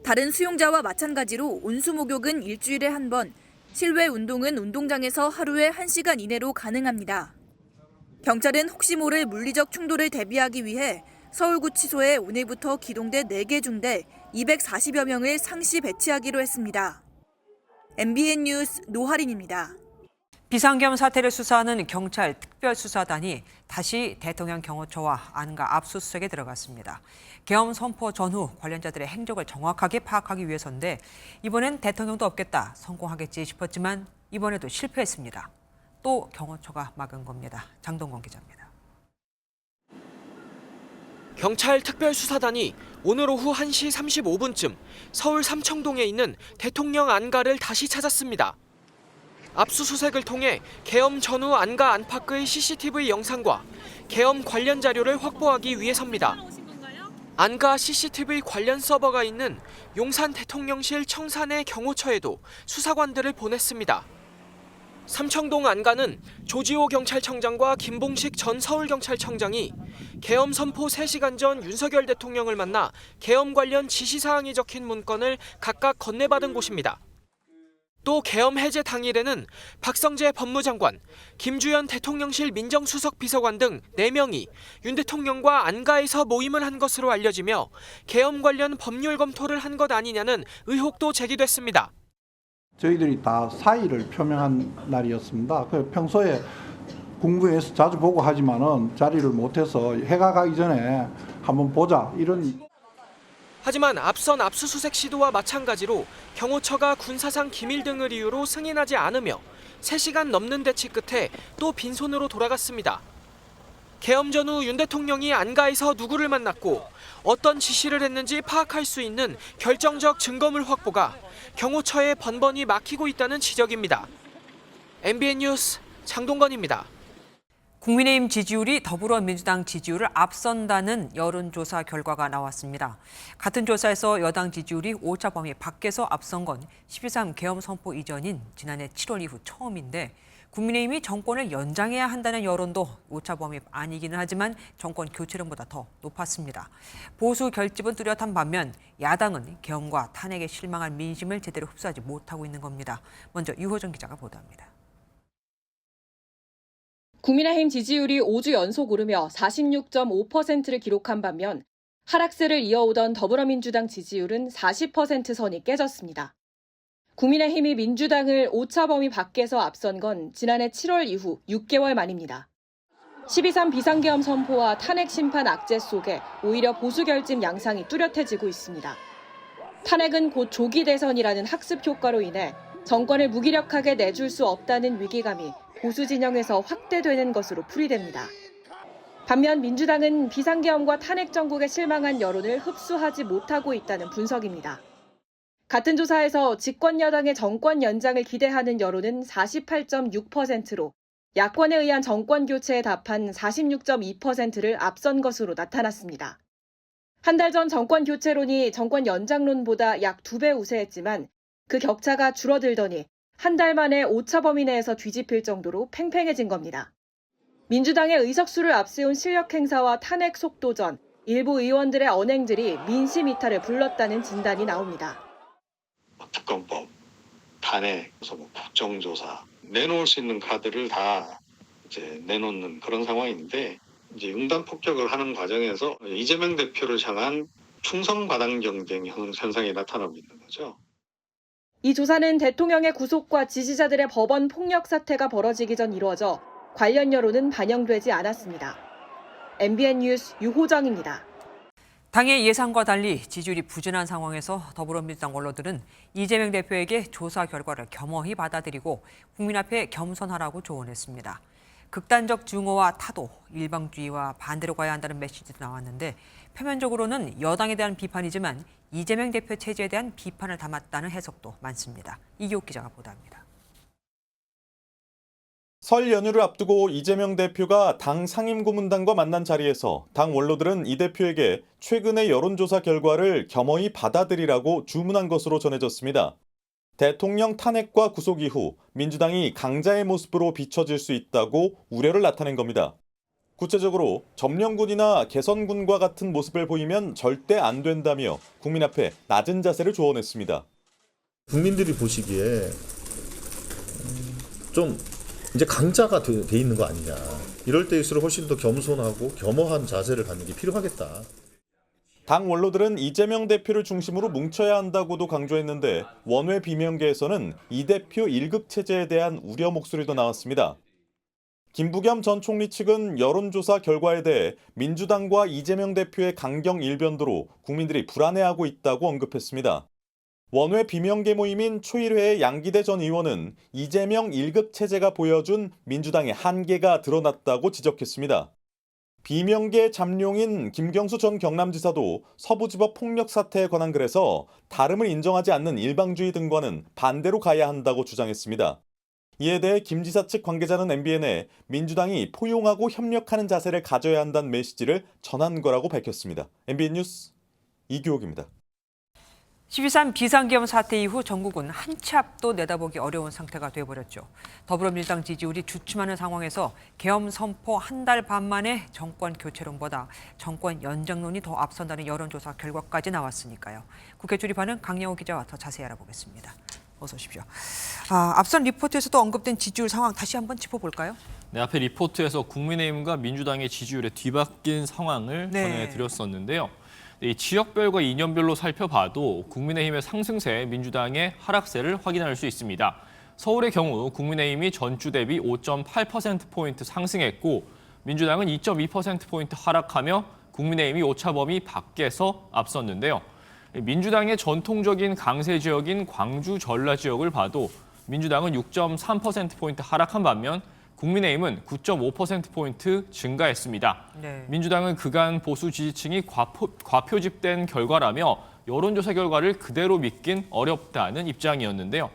다른 수용자와 마찬가지로 온수 목욕은 일주일에 한 번, 실외 운동은 운동장에서 하루에 1시간 이내로 가능합니다. 경찰은 혹시 모를 물리적 충돌을 대비하기 위해 서울구치소에 오늘부터 기동대 4개 중대 240여 명을 상시 배치하기로 했습니다. MBN 뉴스 노하린입니다. 비상계엄 사태를 수사하는 경찰 특별수사단이 다시 대통령 경호처와 안가 압수수색에 들어갔습니다. 계엄 선포 전후 관련자들의 행적을 정확하게 파악하기 위해서인데 이번엔 대통령도 없겠다, 성공하겠지 싶었지만 이번에도 실패했습니다. 또 경호처가 막은 겁니다. 장동건 기자입니다. 경찰 특별수사단이 오늘 오후 1시 35분쯤 서울 삼청동에 있는 대통령 안가를 다시 찾았습니다. 압수수색을 통해 계엄 전후 안가 안팎의 CCTV 영상과 계엄 관련 자료를 확보하기 위해서입니다. 안가 CCTV 관련 서버가 있는 용산 대통령실 청산의 경호처에도 수사관들을 보냈습니다. 삼청동 안가는 조지호 경찰청장과 김봉식 전 서울경찰청장이 계엄 선포 3시간 전 윤석열 대통령을 만나 계엄 관련 지시사항이 적힌 문건을 각각 건네받은 곳입니다. 또 계엄 해제 당일에는 박성재 법무장관, 김주현 대통령실 민정수석 비서관 등 4명이 윤 대통령과 안가에서 모임을 한 것으로 알려지며 계엄 관련 법률 검토를 한 것 아니냐는 의혹도 제기됐습니다. 저희들이 다 사의를 표명한 날이었습니다. 평소에 국무회에서 자주 보고 하지만은 자리를 못해서 해가 가기 전에 한번 보자 이런. 하지만 앞선 압수수색 시도와 마찬가지로 경호처가 군사상 기밀 등을 이유로 승인하지 않으며 3시간 넘는 대치 끝에 또 빈손으로 돌아갔습니다. 계엄 전후 윤 대통령이 안가에서 누구를 만났고 어떤 지시를 했는지 파악할 수 있는 결정적 증거물 확보가 경호처에 번번이 막히고 있다는 지적입니다. MBN 뉴스 장동건입니다. 국민의힘 지지율이 더불어민주당 지지율을 앞선다는 여론조사 결과가 나왔습니다. 같은 조사에서 여당 지지율이 오차 범위 밖에서 앞선 건 12.3 계엄 선포 이전인 지난해 7월 이후 처음인데 국민의힘이 정권을 연장해야 한다는 여론도 오차 범위 아니기는 하지만 정권 교체론보다 더 높았습니다. 보수 결집은 뚜렷한 반면 야당은 계엄과 탄핵에 실망한 민심을 제대로 흡수하지 못하고 있는 겁니다. 먼저 유호정 기자가 보도합니다. 국민의힘 지지율이 5주 연속 오르며 46.5%를 기록한 반면 하락세를 이어오던 더불어민주당 지지율은 40% 선이 깨졌습니다. 국민의힘이 민주당을 오차 범위 밖에서 앞선 건 지난해 7월 이후 6개월 만입니다. 12.3 비상계엄 선포와 탄핵 심판 악재 속에 오히려 보수 결집 양상이 뚜렷해지고 있습니다. 탄핵은 곧 조기 대선이라는 학습 효과로 인해 정권을 무기력하게 내줄 수 없다는 위기감이 보수 진영에서 확대되는 것으로 풀이됩니다. 반면 민주당은 비상계엄과 탄핵 정국에 실망한 여론을 흡수하지 못하고 있다는 분석입니다. 같은 조사에서 집권 여당의 정권 연장을 기대하는 여론은 48.6%로 야권에 의한 정권 교체에 답한 46.2%를 앞선 것으로 나타났습니다. 한 달 전 정권 교체론이 정권 연장론보다 약 2배 우세했지만 그 격차가 줄어들더니 한 달 만에 오차 범위 내에서 뒤집힐 정도로 팽팽해진 겁니다. 민주당의 의석수를 앞세운 실력 행사와 탄핵 속도전, 일부 의원들의 언행들이 민심 이탈을 불렀다는 진단이 나옵니다. 특검법, 탄핵, 국정조사 내놓을 수 있는 카드를 다 이제 내놓는 그런 상황인데 이제 융단 폭격을 하는 과정에서 이재명 대표를 향한 충성 과당 경쟁 현상이 나타나고 있는 거죠. 이 조사는 대통령의 구속과 지지자들의 법원 폭력 사태가 벌어지기 전 이루어져 관련 여론은 반영되지 않았습니다. MBN 뉴스 유호정입니다. 당의 예상과 달리 지지율이 부진한 상황에서 더불어민주당 원로들은 이재명 대표에게 조사 결과를 겸허히 받아들이고 국민 앞에 겸손하라고 조언했습니다. 극단적 증오와 타도, 일방주의와 반대로 가야 한다는 메시지도 나왔는데 표면적으로는 여당에 대한 비판이지만 이재명 대표 체제에 대한 비판을 담았다는 해석도 많습니다. 이기옥 기자가 보도합니다. 설 연휴를 앞두고 이재명 대표가 당 상임고문단과 만난 자리에서 당 원로들은 이 대표에게 최근의 여론조사 결과를 겸허히 받아들이라고 주문한 것으로 전해졌습니다. 대통령 탄핵과 구속 이후 민주당이 강자의 모습으로 비춰질 수 있다고 우려를 나타낸 겁니다. 구체적으로 점령군이나 개선군과 같은 모습을 보이면 절대 안 된다며 국민 앞에 낮은 자세를 조언했습니다. 국민들이 보시기에 좀 이제 강자가 돼 있는 거 아니냐. 이럴 때일수록 훨씬 더 겸손하고 겸허한 자세를 갖는 게 필요하겠다. 당 원로들은 이재명 대표를 중심으로 뭉쳐야 한다고도 강조했는데 원외 비명계에서는 이 대표 1급 체제에 대한 우려 목소리도 나왔습니다. 김부겸 전 총리 측은 여론조사 결과에 대해 민주당과 이재명 대표의 강경 일변도로 국민들이 불안해하고 있다고 언급했습니다. 원외 비명계 모임인 초일회의 양기대 전 의원은 이재명 1급 체제가 보여준 민주당의 한계가 드러났다고 지적했습니다. 비명계 잠룡인 김경수 전 경남지사도 서부지법 폭력 사태에 관한 글에서 다름을 인정하지 않는 일방주의 등과는 반대로 가야 한다고 주장했습니다. 이에 대해 김 지사 측 관계자는 MBN에 민주당이 포용하고 협력하는 자세를 가져야 한다는 메시지를 전한 거라고 밝혔습니다. MBN 뉴스 이규옥입니다. 12.3 비상계엄 사태 이후 전국은 한 치 앞도 내다보기 어려운 상태가 돼버렸죠. 더불어민주당 지지율이 주춤하는 상황에서 계엄 선포 한 달 반 만에 정권 교체론보다 정권 연장론이 더 앞선다는 여론조사 결과까지 나왔으니까요. 국회 출입하는 강영호 기자와 더 자세히 알아보겠습니다. 어서 오십시오. 앞선 리포트에서도 언급된 지지율 상황 다시 한번 짚어볼까요? 네, 앞에 리포트에서 국민의힘과 민주당의 지지율에 뒤바뀐 상황을 전해드렸었는데요. 이 지역별과 이념별로 살펴봐도 국민의힘의 상승세, 민주당의 하락세를 확인할 수 있습니다. 서울의 경우 국민의힘이 전주 대비 5.8%포인트 상승했고 민주당은 2.2%포인트 하락하며 국민의힘이 오차 범위 밖에서 앞섰는데요. 민주당의 전통적인 강세 지역인 광주, 전라 지역을 봐도 민주당은 6.3%포인트 하락한 반면 국민의힘은 9.5%포인트 증가했습니다. 민주당은 그간 보수 지지층이 과표집된 결과라며 여론조사 결과를 그대로 믿긴 어렵다는 입장이었는데요.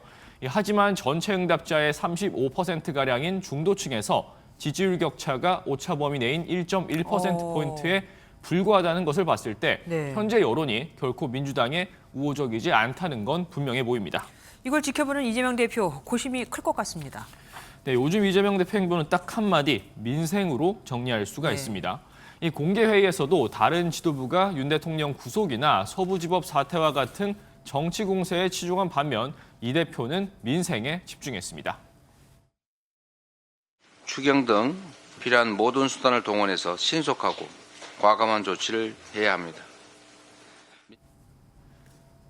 하지만 전체 응답자의 35%가량인 중도층에서 지지율 격차가 오차 범위 내인 1.1%포인트에 불과하다는 것을 봤을 때 현재 여론이 결코 민주당에 우호적이지 않다는 건 분명해 보입니다. 이걸 지켜보는 이재명 대표 고심이 클 것 같습니다. 네, 요즘 이재명 대표 행보는 딱 한마디, 민생으로 정리할 수가 있습니다. 이 공개회의에서도 다른 지도부가 윤 대통령 구속이나 서부지법 사태와 같은 정치 공세에 치중한 반면 이 대표는 민생에 집중했습니다. 추경 등 필요한 모든 수단을 동원해서 신속하고 과감한 조치를 해야 합니다.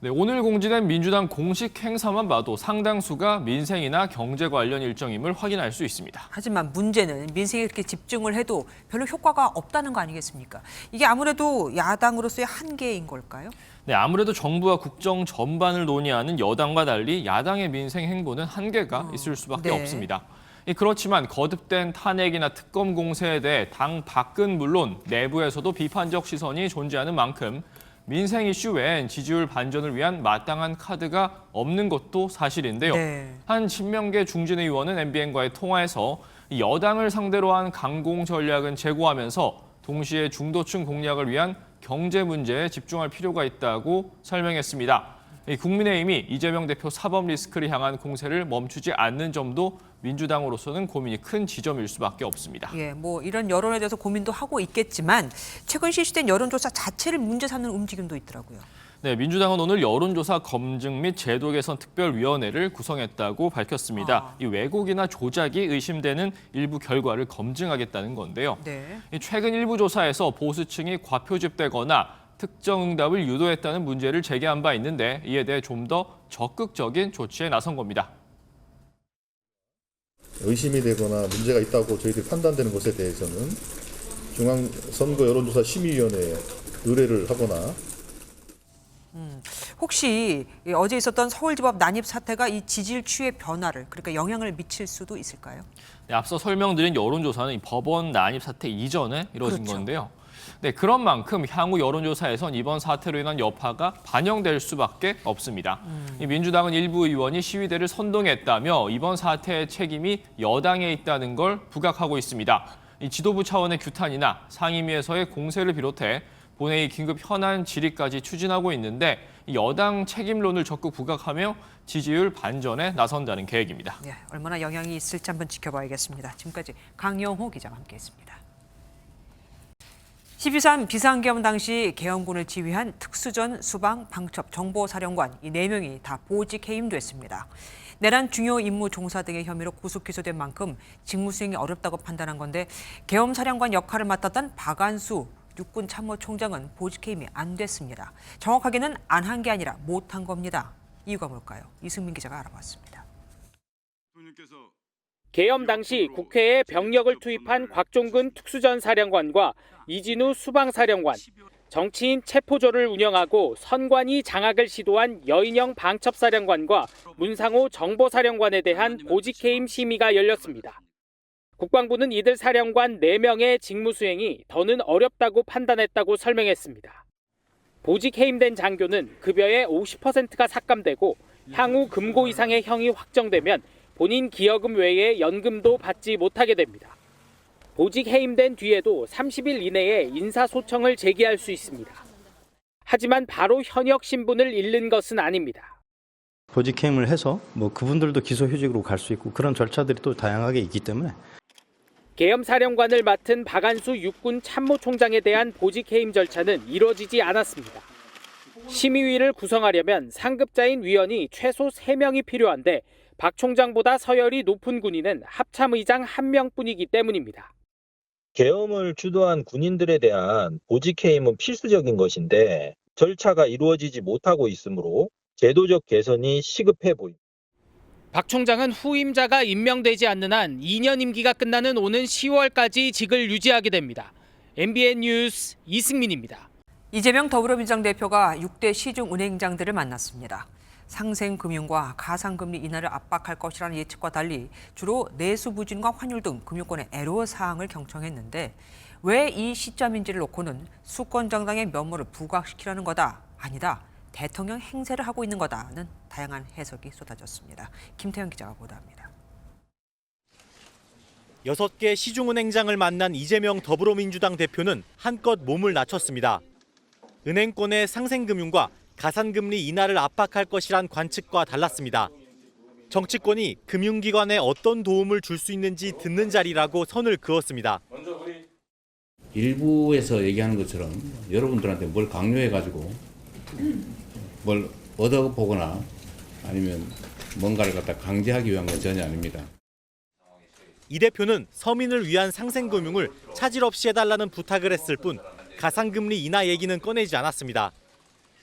네, 오늘 공지된 민주당 공식 행사만 봐도 상당수가 민생이나 경제 관련 일정임을 확인할 수 있습니다. 하지만 문제는 민생에 이렇게 집중을 해도 별로 효과가 없다는 거 아니겠습니까? 이게 아무래도 야당으로서의 한계인 걸까요? 네, 아무래도 정부와 국정 전반을 논의하는 여당과 달리 야당의 민생 행보는 한계가 있을 수밖에 없습니다. 그렇지만 거듭된 탄핵이나 특검 공세에 대해 당 밖은 물론 내부에서도 비판적 시선이 존재하는 만큼 민생 이슈 외엔 지지율 반전을 위한 마땅한 카드가 없는 것도 사실인데요. 한 친명계 중진 의원은 MBN과의 통화에서 여당을 상대로 한 강공 전략은 제고하면서 동시에 중도층 공략을 위한 경제 문제에 집중할 필요가 있다고 설명했습니다. 국민의힘이 이재명 대표 사법 리스크를 향한 공세를 멈추지 않는 점도 민주당으로서는 고민이 큰 지점일 수밖에 없습니다. 뭐 이런 여론에 대해서 고민도 하고 있겠지만 최근 실시된 여론조사 자체를 문제 삼는 움직임도 있더라고요. 네, 민주당은 오늘 여론조사 검증 및 제도 개선 특별위원회를 구성했다고 밝혔습니다. 이 왜곡이나 조작이 의심되는 일부 결과를 검증하겠다는 건데요. 최근 일부 조사에서 보수층이 과표집되거나 특정 응답을 유도했다는 문제를 제기한 바 있는데 이에 대해 좀 더 적극적인 조치에 나선 겁니다. 의심이 되거나 문제가 있다고 저희들이 판단되는 것에 대해서는 중앙선거 여론조사 심의위원회에 의뢰를 하거나 혹시 어제 있었던 서울지법 난입 사태가 이 지지율 추이의 변화를 그러니까 영향을 미칠 수도 있을까요? 네, 앞서 설명드린 여론조사는 이 법원 난입 사태 이전에 이뤄진 건데요. 네, 그런 만큼 향후 여론조사에선 이번 사태로 인한 여파가 반영될 수밖에 없습니다. 민주당은 일부 의원이 시위대를 선동했다며 이번 사태의 책임이 여당에 있다는 걸 부각하고 있습니다. 이 지도부 차원의 규탄이나 상임위에서의 공세를 비롯해 본회의 긴급 현안 질의까지 추진하고 있는데 여당 책임론을 적극 부각하며 지지율 반전에 나선다는 계획입니다. 얼마나 영향이 있을지 한번 지켜봐야겠습니다. 지금까지 강영호 기자와 함께했습니다. 12.3 비상계엄 당시 계엄군을 지휘한 특수전 수방 방첩 정보사령관 이 4명이 다 보직 해임됐습니다. 내란 중요 임무 종사 등의 혐의로 구속 기소된 만큼 직무 수행이 어렵다고 판단한 건데 계엄사령관 역할을 맡았던 박안수 육군 참모총장은 보직 해임이 안 됐습니다. 정확하게는 안 한 게 아니라 못한 겁니다. 이유가 뭘까요? 이승민 기자가 알아봤습니다. 계엄 당시 국회에 병력을 투입한 곽종근 특수전 사령관과 이진우 수방사령관, 정치인 체포조를 운영하고 선관위 장악을 시도한 여인영 방첩사령관과 문상호 정보사령관에 대한 보직해임 심의가 열렸습니다. 국방부는 이들 사령관 4명의 직무 수행이 더는 어렵다고 판단했다고 설명했습니다. 보직해임된 장교는 급여의 50%가 삭감되고 향후 금고 이상의 형이 확정되면 본인 기여금 외에 연금도 받지 못하게 됩니다. 보직 해임된 뒤에도 30일 이내에 인사소청을 제기할 수 있습니다. 하지만 바로 현역 신분을 잃는 것은 아닙니다. 보직해임을 해서 그분들도 기소휴직으로 갈 수 있고 그런 절차들이 또 다양하게 있기 때문에 계엄사령관을 맡은 박안수 육군 참모총장에 대한 보직해임 절차는 이뤄지지 않았습니다. 심의위를 구성하려면 상급자인 위원이 최소 3명이 필요한데 박 총장보다 서열이 높은 군인은 합참의장 1명뿐이기 때문입니다. 계엄을 주도한 군인들에 대한 보직해임은 필수적인 것인데 절차가 이루어지지 못하고 있으므로 제도적 개선이 시급해 보입니다. 박 총장은 후임자가 임명되지 않는 한 2년 임기가 끝나는 오는 10월까지 직을 유지하게 됩니다. MBN 뉴스 이승민입니다. 이재명 더불어민주당 대표가 6대 시중은행장들을 만났습니다. 상생금융과 가상금리 인하를 압박할 것이라는 예측과 달리 주로 내수 부진과 환율 등 금융권의 애로사항을 경청했는데 왜 이 시점인지를 놓고는 수권 정당의 면모를 부각시키려는 거다, 아니다, 대통령 행세를 하고 있는 거다는 다양한 해석이 쏟아졌습니다. 김태형 기자가 보도합니다. 6개 시중은행장을 만난 이재명 더불어민주당 대표는 한껏 몸을 낮췄습니다. 은행권의 상생금융과 가산금리 인하를 압박할 것이란 관측과 달랐습니다. 정치권이 금융기관에 어떤 도움을 줄 수 있는지 듣는 자리라고 선을 그었습니다. 일부에서 얘기하는 것처럼 여러분들한테 뭘 강요해가지고 뭘 얻어보거나 아니면 뭔가를 갖다 강제하기 위한 건 전혀 아닙니다. 이 대표는 서민을 위한 상생금융을 차질 없이 해달라는 부탁을 했을 뿐 가상금리 인하 얘기는 꺼내지 않았습니다.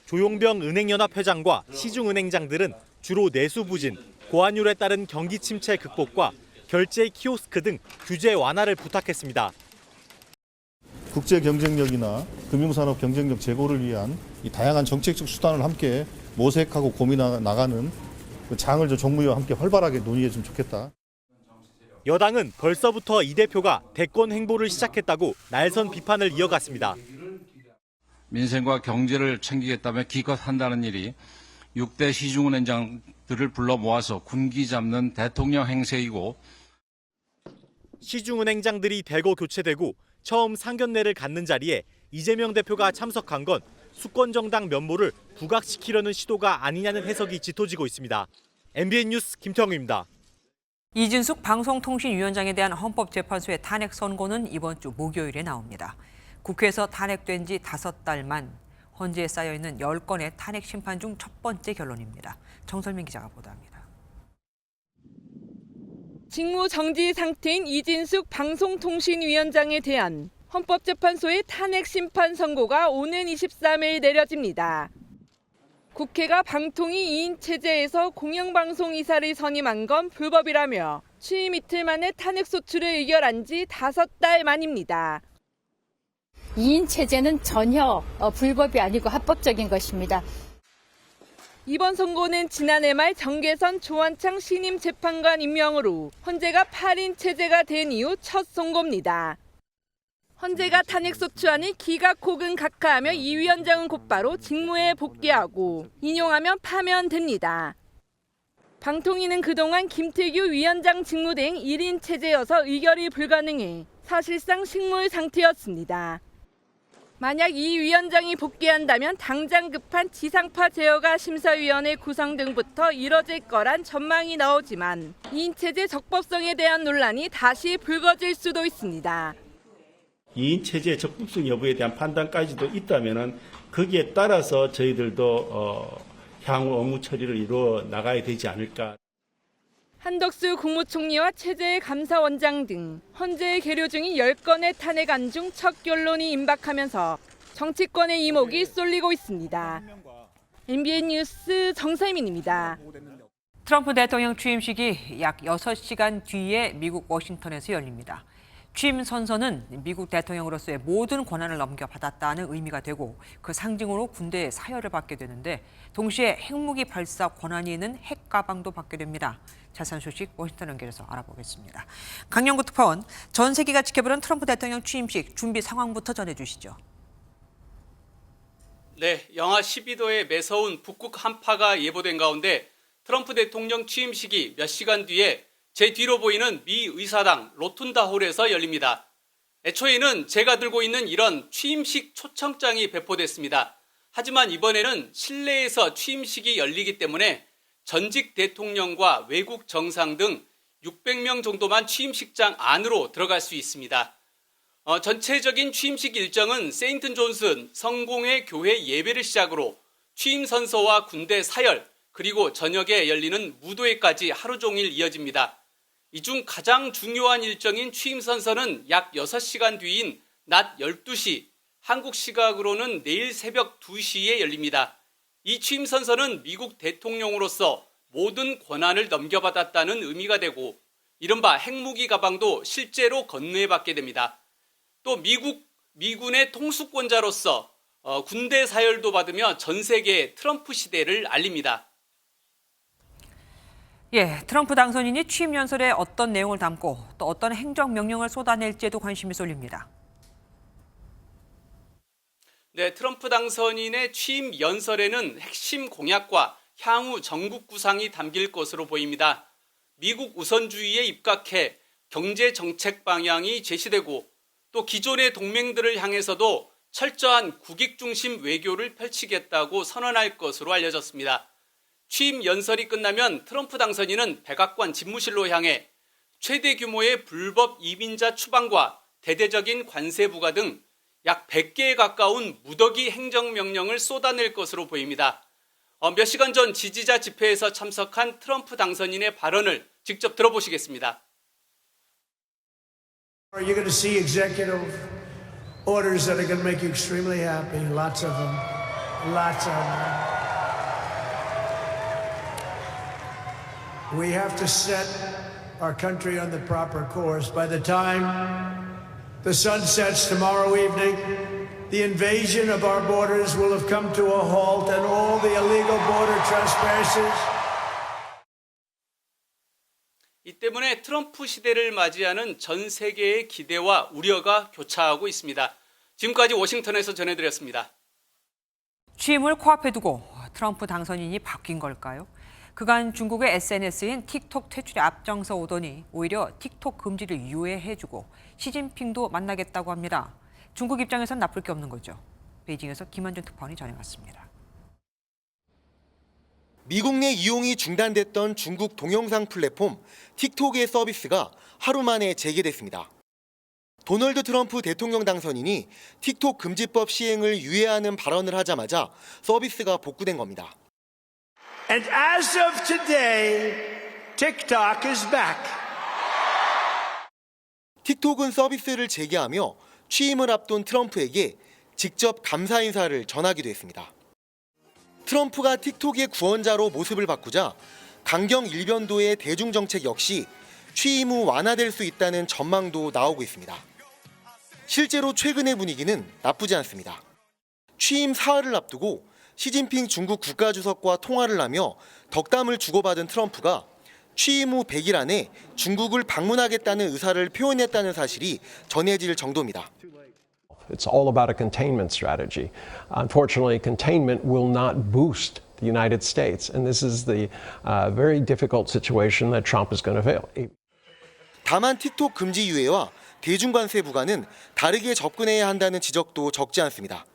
조용병 은행연합 회장과 시중은행장들은 주로 내수 부진, 고환율에 따른 경기 침체 극복과 결제 키오스크 등 규제 완화를 부탁했습니다. 국제 경쟁력이나 금융산업 경쟁력 제고를 위한 이 다양한 정책적 수단을 함께 모색하고 고민해 나가는 그 장을 정무위와 함께 활발하게 논의했으면 좋겠다. 여당은 벌써부터 이 대표가 대권 행보를 시작했다고 날선 비판을 이어갔습니다. 민생과 경제를 챙기겠다며 기껏 한다는 일이 6대 시중은행장들을 불러 모아서 군기 잡는 대통령 행세이고 시중은행장들이 대거 교체되고 처음 상견례를 갖는 자리에 이재명 대표가 참석한 건 수권정당 면모를 부각시키려는 시도가 아니냐는 해석이 짙어지고 있습니다. MBN 뉴스 김태형입니다. 이진숙 방송통신위원장에 대한 헌법재판소의 탄핵 선고는 이번 주 목요일에 나옵니다. 국회에서 탄핵된 지 5달 만 헌재에 쌓여있는 10건의 탄핵 심판 중 첫 번째 결론입니다. 정설민 기자가 보도합니다. 직무 정지 상태인 이진숙 방송통신위원장에 대한 헌법재판소의 탄핵 심판 선고가 오는 23일 내려집니다. 국회가 방통위 2인 체제에서 공영방송 이사를 선임한 건 불법이라며 취임 이틀 만에 탄핵 소추를 의결한 지 5달 만입니다. 2인 체제는 전혀 불법이 아니고 합법적인 것입니다. 이번 선고는 지난해 말 정계선 조한창 신임 재판관 임명으로 헌재가 8인 체제가 된 이후 첫 선고입니다. 헌재가 탄핵소추안을 기각 혹은 각하하며 이 위원장은 곧바로 직무에 복귀하고 인용하면 파면됩니다. 방통위는 그동안 김태규 위원장 직무 등 1인 체제여서 의결이 불가능해 사실상 식물 상태였습니다. 만약 이 위원장이 복귀한다면 당장 급한 지상파 제어가 심사위원회 구성 등부터 이뤄질 거란 전망이 나오지만 2인 체제 적법성에 대한 논란이 다시 불거질 수도 있습니다. 2인 체제의 적법성 여부에 대한 판단까지도 있다면 거기에 따라서 저희들도 향후 업무 처리를 이루어 나가야 되지 않을까. 한덕수 국무총리와 체제의 감사원장 등 헌재에 계류 중인 10건의 탄핵안 중 첫 결론이 임박하면서 정치권의 이목이 쏠리고 있습니다. MBN 뉴스 정세민입니다. 트럼프 대통령 취임식이 약 6시간 뒤에 미국 워싱턴에서 열립니다. 취임 선서는 미국 대통령으로서의 모든 권한을 넘겨받았다는 의미가 되고 그 상징으로 군대의 사열을 받게 되는데 동시에 핵무기 발사 권한이 있는 핵가방도 받게 됩니다. 자세한 소식 워싱턴 연결해서 알아보겠습니다. 강영구 특파원, 전 세계가 지켜보는 트럼프 대통령 취임식 준비 상황부터 전해주시죠. 네, 영하 12도의 매서운 북극 한파가 예보된 가운데 트럼프 대통령 취임식이 몇 시간 뒤에 제 뒤로 보이는 미 의사당 로툰다 홀에서 열립니다. 애초에는 제가 들고 있는 이런 취임식 초청장이 배포됐습니다. 하지만 이번에는 실내에서 취임식이 열리기 때문에 전직 대통령과 외국 정상 등 600명 정도만 취임식장 안으로 들어갈 수 있습니다. 전체적인 취임식 일정은 세인트 존슨 성공회 교회 예배를 시작으로 취임 선서와 군대 사열, 그리고 저녁에 열리는 무도회까지 하루 종일 이어집니다. 이 중 가장 중요한 일정인 취임 선서는 약 6시간 뒤인 낮 12시, 한국 시각으로는 내일 새벽 2시에 열립니다. 이 취임 선서는 미국 대통령으로서 모든 권한을 넘겨받았다는 의미가 되고 이른바 핵무기 가방도 실제로 건네받게 됩니다. 또 미군의 통수권자로서 군대 사열도 받으며 전 세계에 트럼프 시대를 알립니다. 예, 트럼프 당선인이 취임 연설에 어떤 내용을 담고 또 어떤 행정명령을 쏟아낼지에도 관심이 쏠립니다. 네, 트럼프 당선인의 취임 연설에는 핵심 공약과 향후 전국 구상이 담길 것으로 보입니다. 미국 우선주의에 입각해 경제 정책 방향이 제시되고 또 기존의 동맹들을 향해서도 철저한 국익 중심 외교를 펼치겠다고 선언할 것으로 알려졌습니다. 취임 연설이 끝나면 트럼프 당선인은 백악관 집무실로 향해 최대 규모의 불법 이민자 추방과 대대적인 관세 부과 등 약 100개에 가까운 무더기 행정명령을 쏟아낼 것으로 보입니다. 몇 시간 전 지지자 집회에서 참석한 트럼프 당선인의 발언을 직접 들어보시겠습니다. You're going to see executive orders that are going to make you extremely happy. Lots of them. Lots of them. We have to set our country on the proper course. By the time the sun sets tomorrow evening, the invasion of our borders will have come to a halt and all the illegal border trespassers. 이 때문에 트럼프 시대를 맞이하는 전 세계의 기대와 우려가 교차하고 있습니다. 지금까지 워싱턴에서 전해드렸습니다. 취임을 코앞에 두고 트럼프 당선인이 바뀐 걸까요? 그간 중국의 SNS인 틱톡 퇴출에 앞장서 오더니 오히려 틱톡 금지를 유예해주고 시진핑도 만나겠다고 합니다. 중국 입장에선 나쁠 게 없는 거죠. 베이징에서 김한준 특파원이 전해왔습니다. 미국 내 이용이 중단됐던 중국 동영상 플랫폼 틱톡의 서비스가 하루 만에 재개됐습니다. 도널드 트럼프 대통령 당선인이 틱톡 금지법 시행을 유예하는 발언을 하자마자 서비스가 복구된 겁니다. And as of today, TikTok is back. 틱톡은 서비스를 재개하며 취임을 앞둔 트럼프에게 직접 감사 인사를 전하기도 했습니다. 트럼프가 틱톡의 구원자로 모습을 바꾸자 강경 일변도의 대중정책 역시 취임 후 완화될 수 있다는 전망도 나오고 있습니다. 실제로 최근의 분위기는 나쁘지 않습니다. 취임 사흘을 앞두고 시진핑 중국 국가주석과 통화를 하며 덕담을 주고받은 트럼프가 취임 후 100일 안에 중국을 방문하겠다는 의사를 표현했다는 사실이 전해질 정도입니다. It's all about a containment strategy. Unfortunately, containment will not boost the United States, and this is the very difficult situation that Trump is going to fail. 다만 틱톡 금지 유예와 대중관세 부과는 다르게 접근해야 한다는 지적도 적지 않습니다.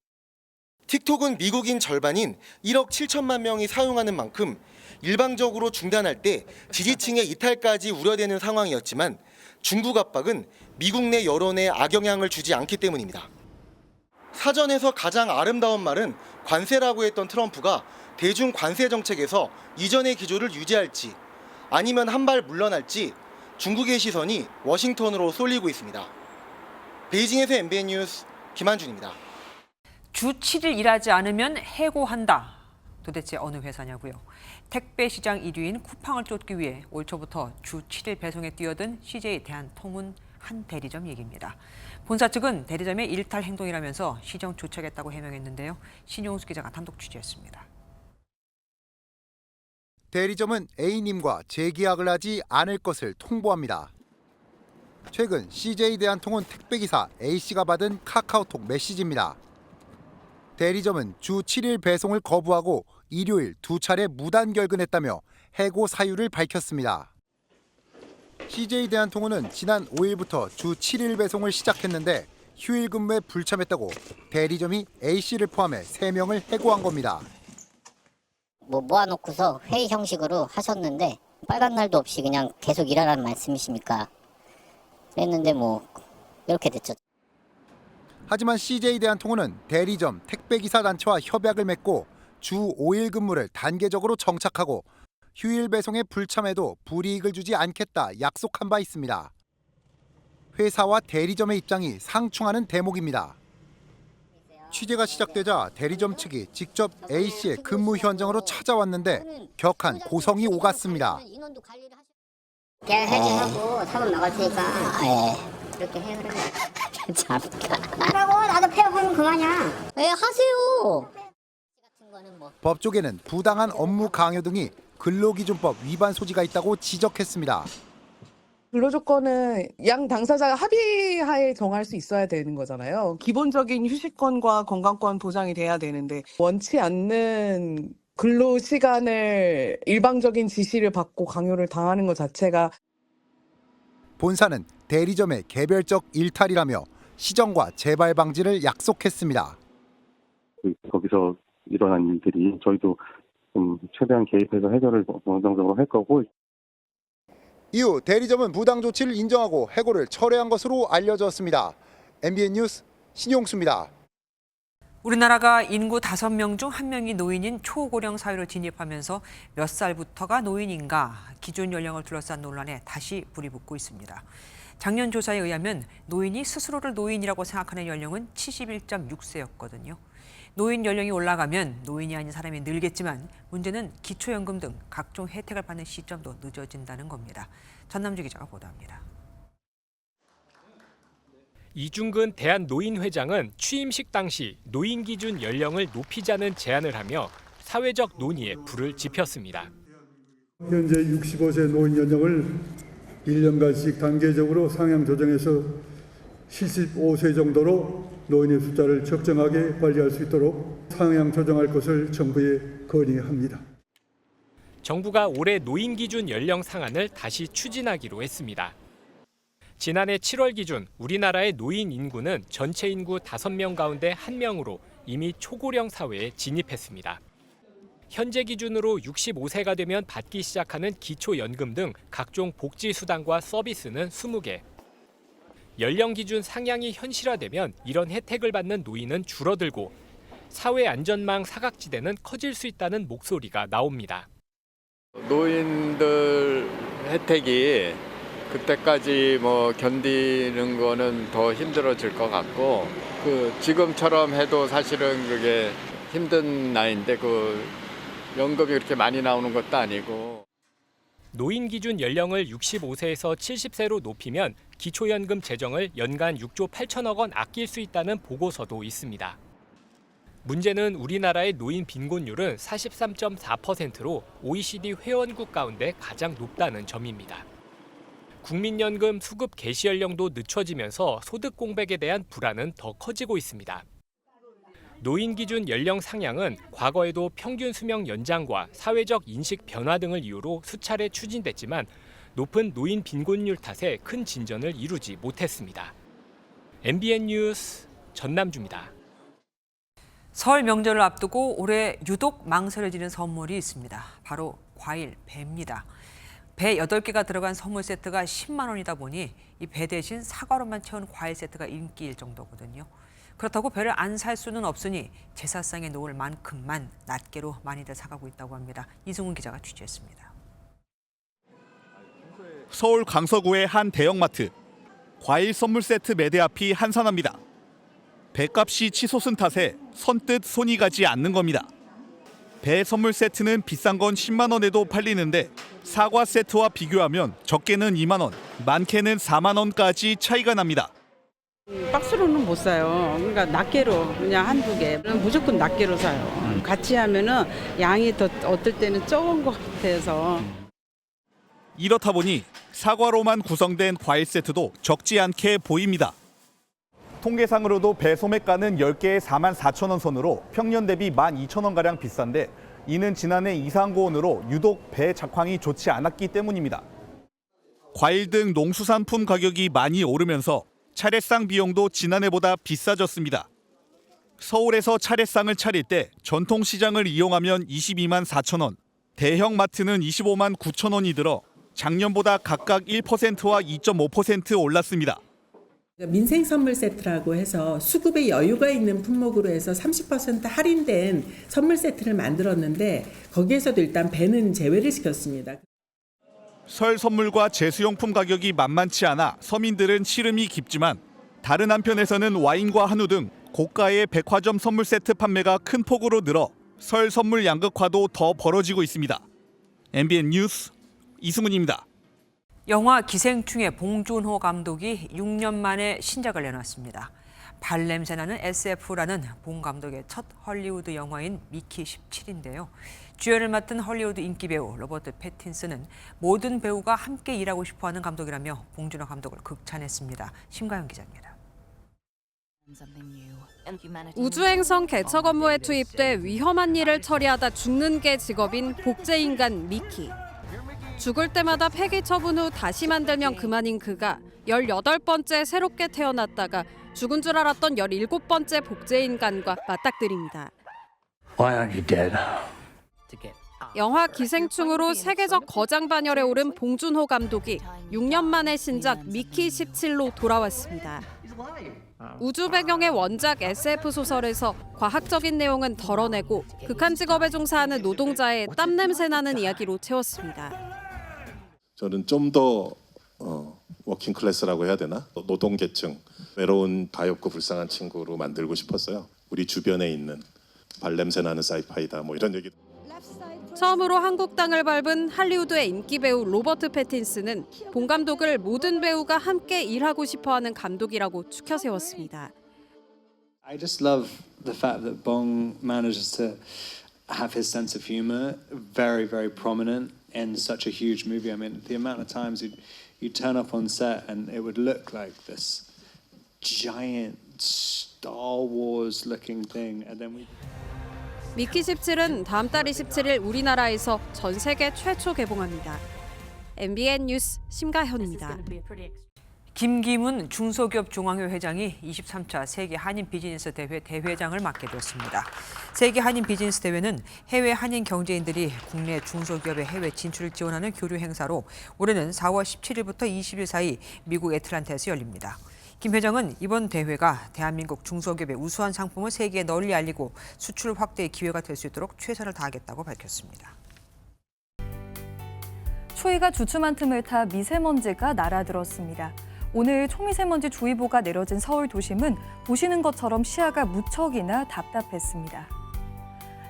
틱톡은 미국인 절반인 1억 7천만 명이 사용하는 만큼 일방적으로 중단할 때 지지층의 이탈까지 우려되는 상황이었지만 중국 압박은 미국 내 여론에 악영향을 주지 않기 때문입니다. 사전에서 가장 아름다운 말은 관세라고 했던 트럼프가 대중 관세 정책에서 이전의 기조를 유지할지 아니면 한 발 물러날지 중국의 시선이 워싱턴으로 쏠리고 있습니다. 베이징에서 MBN 뉴스 김한준입니다. 주 7일 일하지 않으면 해고한다. 도대체 어느 회사냐고요? 택배 시장 1위인 쿠팡을 쫓기 위해 올 초부터 주 7일 배송에 뛰어든 CJ 대한통운 한 대리점 얘기입니다. 본사 측은 대리점의 일탈 행동이라면서 시정 조치하겠다고 해명했는데요. 신용수 기자가 단독 취재했습니다. 대리점은 A님과 재계약을 하지 않을 것을 통보합니다. 최근 CJ 대한통운 택배기사 A씨가 받은 카카오톡 메시지입니다. 대리점은 주 7일 배송을 거부하고 일요일 2차례 무단 결근했다며 해고 사유를 밝혔습니다. CJ 대한통운은 지난 5일부터 주 7일 배송을 시작했는데 휴일 근무에 불참했다고 대리점이 A씨를 포함해 3명을 해고한 겁니다. 모아놓고서 회의 형식으로 하셨는데 빨간 날도 없이 그냥 계속 일하라는 말씀이십니까? 그랬는데 이렇게 됐죠. 하지만 CJ 대한통운은 대리점, 택배기사 단체와 협약을 맺고 주 5일 근무를 단계적으로 정착하고 휴일 배송에 불참해도 불이익을 주지 않겠다 약속한 바 있습니다. 회사와 대리점의 입장이 상충하는 대목입니다. 취재가 시작되자 대리점 측이 직접 A씨의 근무 현장으로 찾아왔는데 격한 고성이 오갔습니다. 계약 해지하고 사업 나갈 테니까 그렇게 해 그러면 괜찮을까? 하라고 나도 폐업하면 그만이야. 하세요. 법조계는 부당한 업무 강요 등이 근로기준법 위반 소지가 있다고 지적했습니다. 근로조건은 양 당사자가 합의하에 정할 수 있어야 되는 거잖아요. 기본적인 휴식권과 건강권 보장이 돼야 되는데 원치 않는 근로시간을 일방적인 지시를 받고 강요를 당하는 것 자체가 본사는 대리점의 개별적 일탈이라며 시정과 재발 방지를 약속했습니다. 거기서 일어난 일들이 저희도 좀 최대한 개입해서 해결을 원정적으로 할 거고. 이후 대리점은 부당 조치를 인정하고 해고를 철회한 것으로 알려졌습니다. MBN 뉴스 신용수입니다. 우리나라가 인구 5명 중 1명이 노인인 초고령 사회로 진입하면서 몇 살부터가 노인인가 기준 연령을 둘러싼 논란에 다시 불이 붙고 있습니다. 작년 조사에 의하면 노인이 스스로를 노인이라고 생각하는 연령은 71.6세였거든요. 노인 연령이 올라가면 노인이 아닌 사람이 늘겠지만 문제는 기초연금 등 각종 혜택을 받는 시점도 늦어진다는 겁니다. 전남주 기자가 보도합니다. 이중근 대한노인회장은 취임식 당시 노인 기준 연령을 높이자는 제안을 하며 사회적 논의에 불을 지폈습니다. 현재 65세 노인 연령을 1년간씩 단계적으로 상향 조정해서 75세 정도로 노인의 숫자를 적정하게 관리할 수 있도록 상향 조정할 것을 정부에 건의합니다. 정부가 올해 노인 기준 연령 상한을 다시 추진하기로 했습니다. 지난해 7월 기준 우리나라의 노인 인구는 전체 인구 5명 가운데 1명으로 이미 초고령 사회에 진입했습니다. 현재 기준으로 65세가 되면 받기 시작하는 기초연금 등 각종 복지수당과 서비스는 20개. 연령 기준 상향이 현실화되면 이런 혜택을 받는 노인은 줄어들고 사회 안전망 사각지대는 커질 수 있다는 목소리가 나옵니다. 노인들 혜택이 그때까지 견디는 거는 더 힘들어질 것 같고 지금처럼 해도 사실은 그게 힘든 나이인데 연금이 그렇게 많이 나오는 것도 아니고. 노인 기준 연령을 65세에서 70세로 높이면 기초연금 재정을 연간 6조 8천억 원 아낄 수 있다는 보고서도 있습니다. 문제는 우리나라의 노인 빈곤율은 43.4%로 OECD 회원국 가운데 가장 높다는 점입니다. 국민연금 수급 개시 연령도 늦춰지면서 소득 공백에 대한 불안은 더 커지고 있습니다. 노인 기준 연령 상향은 과거에도 평균 수명 연장과 사회적 인식 변화 등을 이유로 수차례 추진됐지만 높은 노인 빈곤율 탓에 큰 진전을 이루지 못했습니다. MBN 뉴스 전남주입니다. 설 명절을 앞두고 올해 유독 망설여지는 선물이 있습니다. 바로 과일 배입니다. 배 8개가 들어간 선물 세트가 10만 원이다 보니 이 배 대신 사과로만 채운 과일 세트가 인기일 정도거든요. 그렇다고 배를 안 살 수는 없으니 제사상에 놓을 만큼만 낱개로 많이들 사가고 있다고 합니다. 이승훈 기자가 취재했습니다. 서울 강서구의 한 대형마트. 과일 선물 세트 매대 앞이 한산합니다. 배값이 치솟은 탓에 선뜻 손이 가지 않는 겁니다. 배 선물 세트는 비싼 건 10만 원에도 팔리는데 사과 세트와 비교하면 적게는 2만 원, 많게는 4만 원까지 차이가 납니다. 박스로는 못 사요. 그러니까 낱개로 그냥 한두 개. 무조건 낱개로 사요. 같이 하면은 양이 더 어떨 때는 적은 것 같아서. 이렇다 보니 사과로만 구성된 과일 세트도 적지 않게 보입니다. 통계상으로도 배 소매가는 10개에 4만 4천 원 선으로 평년 대비 12,000원가량 비싼데 이는 지난해 이상고온으로 유독 배 작황이 좋지 않았기 때문입니다. 과일 등 농수산품 가격이 많이 오르면서 차례상 비용도 지난해보다 비싸졌습니다. 서울에서 차례상을 차릴 때 전통시장을 이용하면 22만 4천 원, 대형 마트는 25만 9천 원이 들어 작년보다 각각 1%와 2.5% 올랐습니다. 민생 선물 세트라고 해서 수급에 여유가 있는 품목으로 해서 30% 할인된 선물 세트를 만들었는데 거기에서도 일단 배는 제외를 시켰습니다. 설 선물과 제수용품 가격이 만만치 않아 서민들은 시름이 깊지만 다른 한편에서는 와인과 한우 등 고가의 백화점 선물 세트 판매가 큰 폭으로 늘어 설 선물 양극화도 더 벌어지고 있습니다. MBN 뉴스 이승훈입니다. 영화 기생충의 봉준호 감독이 6년 만에 신작을 내놨습니다. 발냄새나는 SF라는 봉 감독의 첫 헐리우드 영화인 미키 17인데요. 주연을 맡은 헐리우드 인기 배우 로버트 패틴슨은 모든 배우가 함께 일하고 싶어하는 감독이라며 봉준호 감독을 극찬했습니다. 심가영 기자입니다. 우주행성 개척 업무에 투입돼 위험한 일을 처리하다 죽는 게 직업인 복제인간 미키. 죽을 때마다 폐기 처분 후 다시 만들면 그만인 그가 18번째 새롭게 태어났다가 죽은 줄 알았던 17번째 복제인간과 맞닥뜨립니다. Why aren't you dead? 영화 기생충으로 세계적 거장 반열에 오른 봉준호 감독이 6년 만에 신작 미키 17로 돌아왔습니다. 우주 배경의 원작 SF 소설에서 과학적인 내용은 덜어내고 극한 직업에 종사하는 노동자의 땀 냄새 나는 이야기로 채웠습니다. 저는 좀 더 워킹 클래스라고 해야 되나? 노동계층, 외로운 가엾고 불쌍한 친구로 만들고 싶었어요. 우리 주변에 있는 발냄새 나는 사이파이다 뭐 이런 얘기. 처음으로 한국 땅을 밟은 할리우드의 인기 배우 로버트 패틴슨은 봉 감독을 모든 배우가 함께 일하고 싶어하는 감독이라고 추켜 세웠습니다. I just love the fact that Bong manages to have his sense of humor very, very prominent in such a huge movie. I mean, the amount of times you'd turn up on set and it would look like this giant Star Wars looking thing, and then we. 미키 17은 다음 달 27일 우리나라에서 전 세계 최초 개봉합니다. MBN 뉴스 심가현입니다. 김기문 중소기업 중앙회 회장이 23차 세계 한인 비즈니스 대회 대회장을 맡게 됐습니다. 세계 한인 비즈니스 대회는 해외 한인 경제인들이 국내 중소기업의 해외 진출을 지원하는 교류 행사로 올해는 4월 17일부터 20일 사이 미국 애틀랜타에서 열립니다. 김 회장은 이번 대회가 대한민국 중소기업의 우수한 상품을 세계에 널리 알리고 수출 확대의 기회가 될 수 있도록 최선을 다하겠다고 밝혔습니다. 추위가 주춤한 틈을 타 미세먼지가 날아들었습니다. 오늘 초미세먼지 주의보가 내려진 서울 도심은 보시는 것처럼 시야가 무척이나 답답했습니다.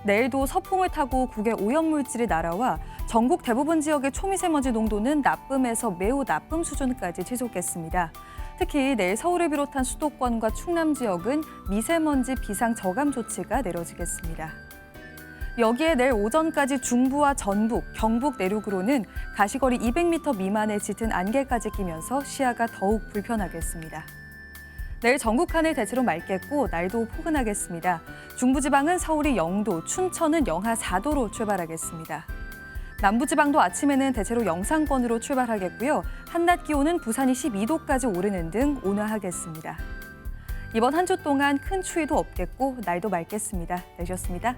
내일도 서풍을 타고 국외 오염물질이 날아와 전국 대부분 지역의 초미세먼지 농도는 나쁨에서 매우 나쁨 수준까지 지속했습니다. 특히 내일 서울을 비롯한 수도권과 충남 지역은 미세먼지 비상 저감 조치가 내려지겠습니다. 여기에 내일 오전까지 중부와 전북, 경북 내륙으로는 가시거리 200m 미만의 짙은 안개까지 끼면서 시야가 더욱 불편하겠습니다. 내일 전국 하늘 대체로 맑겠고 날도 포근하겠습니다. 중부지방은 서울이 0도, 춘천은 영하 4도로 출발하겠습니다. 남부지방도 아침에는 대체로 영상권으로 출발하겠고요. 한낮 기온은 부산이 12도까지 오르는 등 온화하겠습니다. 이번 한 주 동안 큰 추위도 없겠고 날도 맑겠습니다. 내셨습니다.